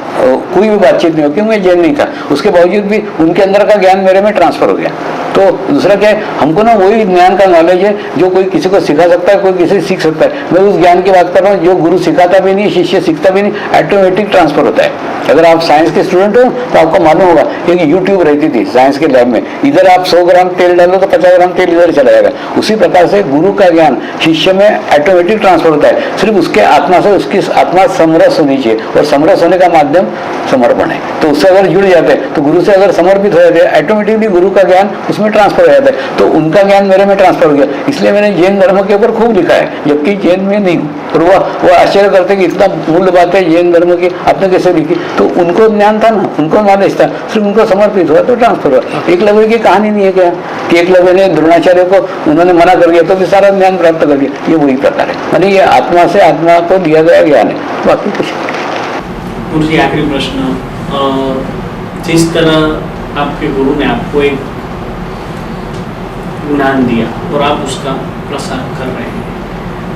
कोई भी बातचीत नहीं हुई, क्योंकि मैं जैन नहीं था, उसके बावजूद भी उनके अंदर का ज्ञान मेरे में ट्रांसफर हो गया। तो दूसरा क्या है, हमको ना वही ज्ञान का नॉलेज है जो कोई किसी को सिखा सकता है, कोई किसी से सीख सकता है। मैं उस ज्ञान की बात कर रहा हूँ जो गुरु सिखाता भी नहीं, शिष्य सीखता भी नहीं, ऑटोमेटिक ट्रांसफर होता है। अगर आप साइंस के स्टूडेंट हो तो आपको मालूम होगा, एक यूट्यूब रहती थी साइंस के लैब में, इधर आप 100 ग्राम तेल डालो तो 50 ग्राम तेल इधर चला जाएगा। उसी प्रकार से गुरु का ज्ञान शिष्य में ऑटोमेटिक ट्रांसफर होता है, सिर्फ उसके आत्मा से उसकी आत्मा समरस होनी चाहिए, और समरस होने का माध्यम समर्पण है। तो उससे अगर जुड़ जाते हैं, तो गुरु से अगर समर्पित हो जाते हैं, ऑटोमेटिकली गुरु का ज्ञान उसमें ट्रांसफर हो जाता है। तो उनका ज्ञान मेरे में ट्रांसफर हो गया, इसलिए मैंने जैन धर्म के ऊपर खूब लिखा है, जबकि जैन में नहीं हूँ। और वो आश्चर्य करते कि इतना मूल्य बात है जैन धर्म की, आपने कैसे लिखी? तो उनको ज्ञान था ना, उनको नॉलेज था, सिर्फ उनको समर्पित हुआ तो ट्रांसफर हुआ। एकलव्य की कहानी नहीं है क्या कि एकलव्य ने द्रोणाचार्य को उन्होंने मना कर दिया तो भी सारा ज्ञान प्राप्त कर दिया, ये वही प्रकार है। मानी ये आत्मा से आत्मा को दिया गया ज्ञान है, बाकी कुछ नहीं। आखिरी प्रश्न, जिस तरह आपके गुरु ने आपको एक ज्ञान दिया और आप उसका प्रसार कर रहे हैं,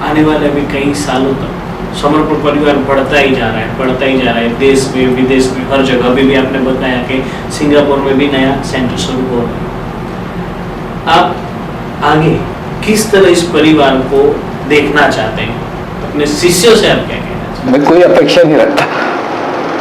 आने वाले अभी कई सालों तक समर्पण परिवार बढ़ता ही जा रहा है, देश में विदेश में हर जगह। अभी भी आपने बताया कि सिंगापुर में भी नया सेंटर शुरू हो रहा है। आप आगे किस तरह इस परिवार को देखना चाहते हैं? अपने शिष्यों से आप क्या कहना चाहते हैं? मैं कोई अपेक्षा नहीं रखता,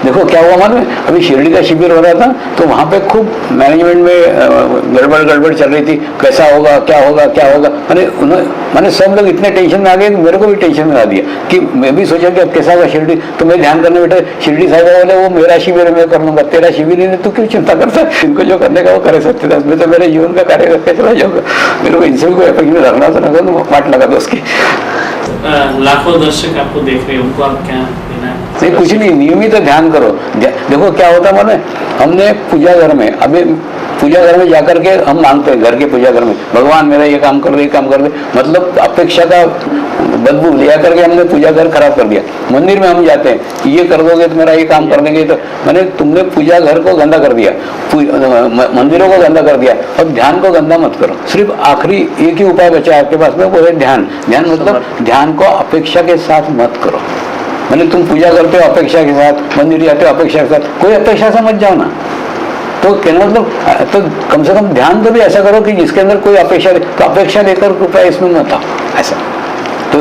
देखो क्या हुआ मालूम है, अभी शिरडी का शिविर हो रहा था तो वहाँ पे खूब मैनेजमेंट में गड़बड़ चल रही थी, कैसा होगा क्या होगा क्या होगा। मैंने सब लोग इतने टेंशन में आ गए कि मेरे को भी टेंशन में आ दिया कि मैं भी सोचा कि अब कैसा होगा शिरडी। तो मैं ध्यान करने बैठा, शिरडी साहिब बोले वो मेरा शिविर मैं कर लूंगा, तेरा शिविर ही नहीं, तू क्यों चिंता करता है, इनको जो करने का वो करे सकते थे, मैं तो मेरे जीवन का कार्य करके चला जाऊंगा, मेरे को इनसे भी कोई अपेक्षा रखना तो ना तो पाठ लगा दो उसकी। लाखों दर्शक आपको देख रहे हैं, उनको आप क्या देना है? नहीं कुछ नहीं, नियमित ध्यान करो। देखो क्या होता है माने, हमने पूजा घर में, अभी पूजा घर में जाकर के हम मांगते हैं, घर के पूजा घर में भगवान मेरा ये काम कर दे, ये काम कर दे, मतलब अपेक्षा का बदबू लिया करके हमने पूजा घर खराब कर दिया। मंदिर में हम जाते हैं, ये कर दोगे तो मेरा ये काम कर देंगे, तो मैंने तुमने पूजा घर को गंदा कर दिया, मंदिरों को गंदा कर दिया। अब ध्यान को गंदा मत करो, सिर्फ आखिरी एक ही उपाय बचा है आपके पास में, वो है ध्यान। ध्यान मतलब ध्यान को अपेक्षा के साथ मत करो। मैंने तुम पूजा करते हो अपेक्षा के साथ, मंदिर जाते हो अपेक्षा के साथ, कोई अपेक्षा से मत जाओ ना। तो कहना मतलब तो कम से कम ध्यान तो भी ऐसा करो कि जिसके अंदर कोई अपेक्षा, तो अपेक्षा लेकर कृपया इसमें मत आओ ऐसा। तो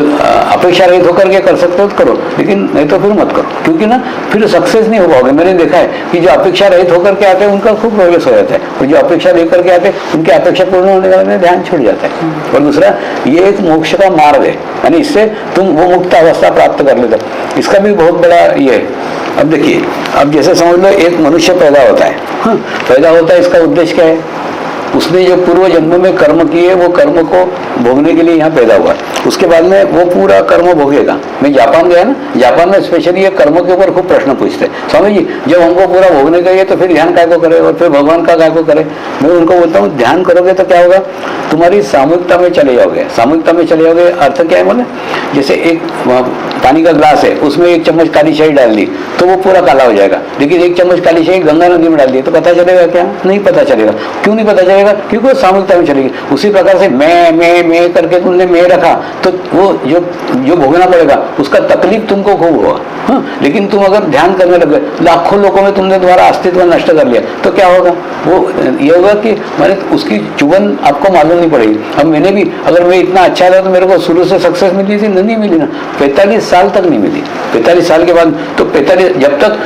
अपेक्षा रहित होकर के कर सकते हो तो करो, लेकिन नहीं तो फिर मत करो, क्योंकि ना फिर सक्सेस नहीं हो पाओगे। मैंने देखा है कि जो अपेक्षा रहित होकर के आते हैं उनका खूब प्रोग्रेस हो जाता है, और जो अपेक्षा लेकर के आते हैं उनकी अपेक्षा पूर्ण होने के बाद ध्यान छूट जाता है। और दूसरा, ये एक मोक्ष का मार्ग है, यानी इससे तुम वो मुक्त अवस्था प्राप्त कर लेते हो। इसका भी बहुत बड़ा ये है। अब देखिए, अब जैसे समझ लो एक मनुष्य पैदा होता है, हाँ, पैदा होता है, इसका उद्देश्य क्या है, उसने जो पूर्व जन्म में कर्म किए वो कर्म को भोगने के लिए यहाँ पैदा हुआ। उसके बाद में वो पूरा कर्म भोगेगा। मैं जापान गया ना, जापान में स्पेशली ये कर्म के ऊपर खूब प्रश्न पूछते हैं, स्वामी जी जब हमको पूरा भोगने का ये तो फिर ध्यान काय को करे और फिर भगवान का काय को करे। मैं उनको बोलता हूँ ध्यान करोगे तो क्या होगा, तुम्हारी सामूहिकता में चले जाओगे। सामूहिकता में चले जाओगे अर्थ क्या है बोले, जैसे एक पानी का ग्लास है, उसमें एक चम्मच काली शाही डाल दी तो वो पूरा काला हो जाएगा, लेकिन एक चम्मच काली शाही गंगा नदी में डाल दी तो पता चलेगा क्या, नहीं पता चलेगा। क्यों नहीं पता चलेगा, क्योंकि वो सामूहिकता में चलेगी। उसी प्रकार से मैं करके तुमने मैं रखा तो वो जो भोगना पड़ेगा उसका तकलीफ तुमको खूब होगा। हाँ, लेकिन तुम अगर ध्यान करने लगे, लाखों लोगों में तुमने तुम्हारा अस्तित्व नष्ट कर लिया तो क्या होगा, वो ये होगा कि मैंने उसकी चुभन आपको मालूम नहीं पड़ेगी। अब मैंने भी, अगर मैं इतना अच्छा था तो मेरे को शुरू से सक्सेस मिली थी, नहीं मिली ना, 45 साल तक नहीं मिली। 45 साल के बाद तो 45 जब तक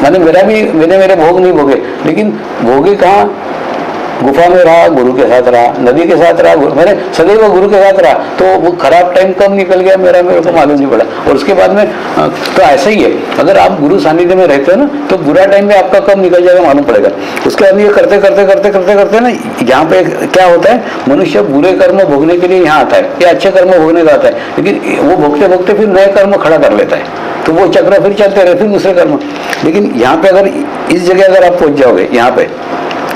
मैंने मेरे भोग नहीं भोगे, लेकिन भोगे कहाँ, गुफा में रहा, गुरु के साथ रहा, नदी के साथ रहा, मैंने सदैव गुरु के साथ रहा, तो वो खराब टाइम कब निकल गया मेरे को मालूम नहीं पड़ा। और उसके बाद में तो ऐसा ही है, अगर आप गुरु सानिध्य में रहते हो ना तो बुरा टाइम में आपका कब निकल जाएगा मालूम पड़ेगा। उसके बाद ये करते करते करते करते करते ना, यहाँ पे क्या होता है, मनुष्य बुरे कर्म भोगने के लिए यहाँ आता है या अच्छे कर्म भोगने का आता है, लेकिन वो भोगते भोगते फिर नए कर्म खड़ा कर लेता है, तो वो चक्र फिर चलते रहे, फिर दूसरे कर्म। लेकिन यहाँ पे अगर इस जगह अगर आप पहुंच जाओगे,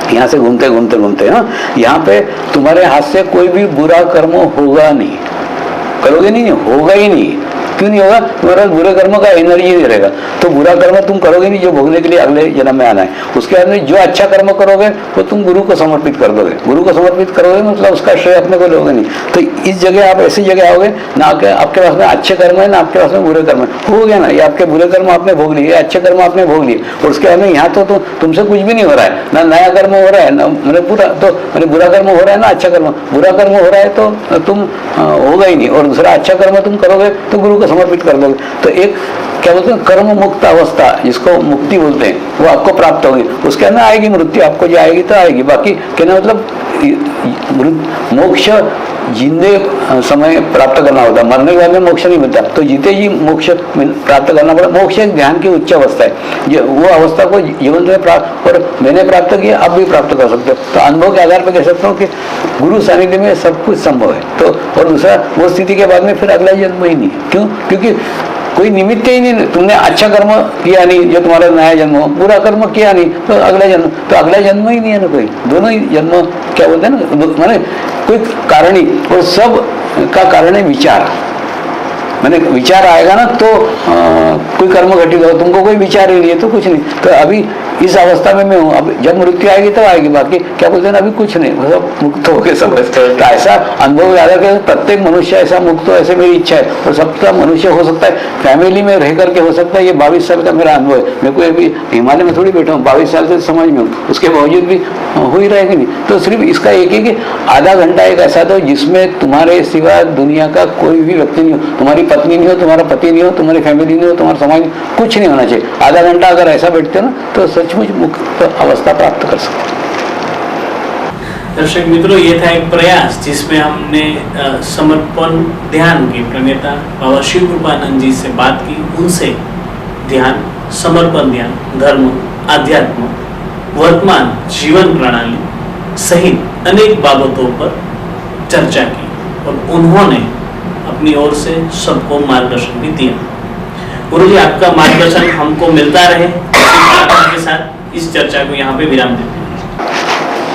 यहाँ से घूमते घूमते घूमते, हाँ, यहाँ पे तुम्हारे हाथ से कोई भी बुरा कर्म होगा नहीं, करोगे नहीं, होगा ही नहीं। क्यों नहीं होगा, तुम्हारा बुरे कर्म का एनर्जी नहीं रहेगा, तो बुरा कर्म तुम करोगे नहीं जो भोगने के लिए अगले जन्म में आना है। उसके बाद में जो अच्छा कर्म करोगे वो तुम गुरु को समर्पित कर दोगे। गुरु को समर्पित करोगे मतलब उसका श्रेय अपने को लोगे नहीं। तो इस जगह आप ऐसी जगह आओगे ना कि आपके पास में अच्छे कर्म है ना आपके पास में बुरे कर्म है, हो गया ना, ये आपके बुरे कर्म आपने भोग लिए, अच्छे कर्म आपने भोग लिए। और उसके बाद में यहाँ तो तुमसे कुछ भी नहीं हो रहा है, ना नया कर्म हो रहा है, ना मैंने पूरा तो मैंने बुरा कर्म हो रहा है ना अच्छा कर्म, बुरा कर्म हो रहा है तो तुम होगा ही नहीं, और दूसरा अच्छा कर्म तुम करोगे तो गुरु को समर्पित कर दोगे। तो एक क्या बोलते हैं, कर्म मुक्त अवस्था जिसको मुक्ति बोलते हैं, वो आपको प्राप्त होगी। उसके अंदर आएगी मृत्यु, आपको जो आएगी तो आएगी, बाकी कहना मतलब मोक्ष जिंदे समय प्राप्त करना होता है, मरने के बाद में मोक्ष नहीं मिलता, तो जीते जी मोक्ष प्राप्त करना पड़ा। मोक्ष एक ध्यान की उच्च अवस्था है, वो अवस्था को जीवन में प्राप्त, और मैंने प्राप्त किया आप भी प्राप्त कर सकते हो। तो अनुभव के आधार पर कह सकता हूँ कि गुरु सानिध्य में सब कुछ संभव है। तो और दूसरा, वो स्थिति के बाद में फिर अगला जन्म ही नहीं, क्यों, क्योंकि कोई निमित्त ही नहीं, तुमने अच्छा कर्म किया नहीं जो तुम्हारा नया जन्म हो, बुरा कर्म किया नहीं तो अगला जन्म, तो अगला जन्म ही नहीं है ना कोई, दोनों ही जन्म क्या बोलते हैं ना, माने कोई कारण ही, और सब का कारण है विचार। मैंने विचार आएगा ना तो कोई कर्म घटित हो, तुमको कोई विचार ही नहीं है तो कुछ नहीं। तो अभी इस अवस्था में मैं हूँ। अब जब मृत्यु आएगी तब आएगी, बाकी क्या बोलते हैं अभी कुछ नहीं, सब मुक्त हो गए सब। तो ऐसा अनुभव याद है कि प्रत्येक मनुष्य ऐसा मुक्त हो, ऐसे मेरी इच्छा है। और सबका मनुष्य हो सकता है, फैमिली में रह करके हो सकता है। ये 22 साल का मेरा अनुभव है। मैं कोई अभी हिमालय में थोड़ी बैठा हूँ, 22 साल से समाज में हूँ, उसके बावजूद भी हो ही रहेगा नहीं। तो सिर्फ इसका एक ही कि आधा घंटा एक ऐसा दो जिसमें तुम्हारे सिवा दुनिया का कोई भी व्यक्ति नहीं हो, तुम्हारी पत्नी नहीं हो, तुम्हारा पति नहीं हो, तुम्हारी फैमिली नहीं हो, तुम्हारा समाज, कुछ नहीं होना चाहिए। आधा घंटा अगर ऐसा बैठते हो ना तो सचमुच मुक्त अवस्था प्राप्त कर सकते। दर्शक मित्रों, ये था एक प्रयास जिसमें हमने समर्पण ध्यान की प्रणेता बाबा शिव कृपानंद जी से बात की। उनसे ध्यान, समर्पण ध्यान, धर्म, आध्यात्म, वर्तमान जीवन प्रणाली सहित अनेक बाबतों पर चर्चा की और उन्होंने अपनी ओर से सबको मार्गदर्शन भी दिया। गुरु जी, आपका मार्गदर्शन हमको मिलता रहे। के साथ इस चर्चा को यहाँ पे विराम देते हैं।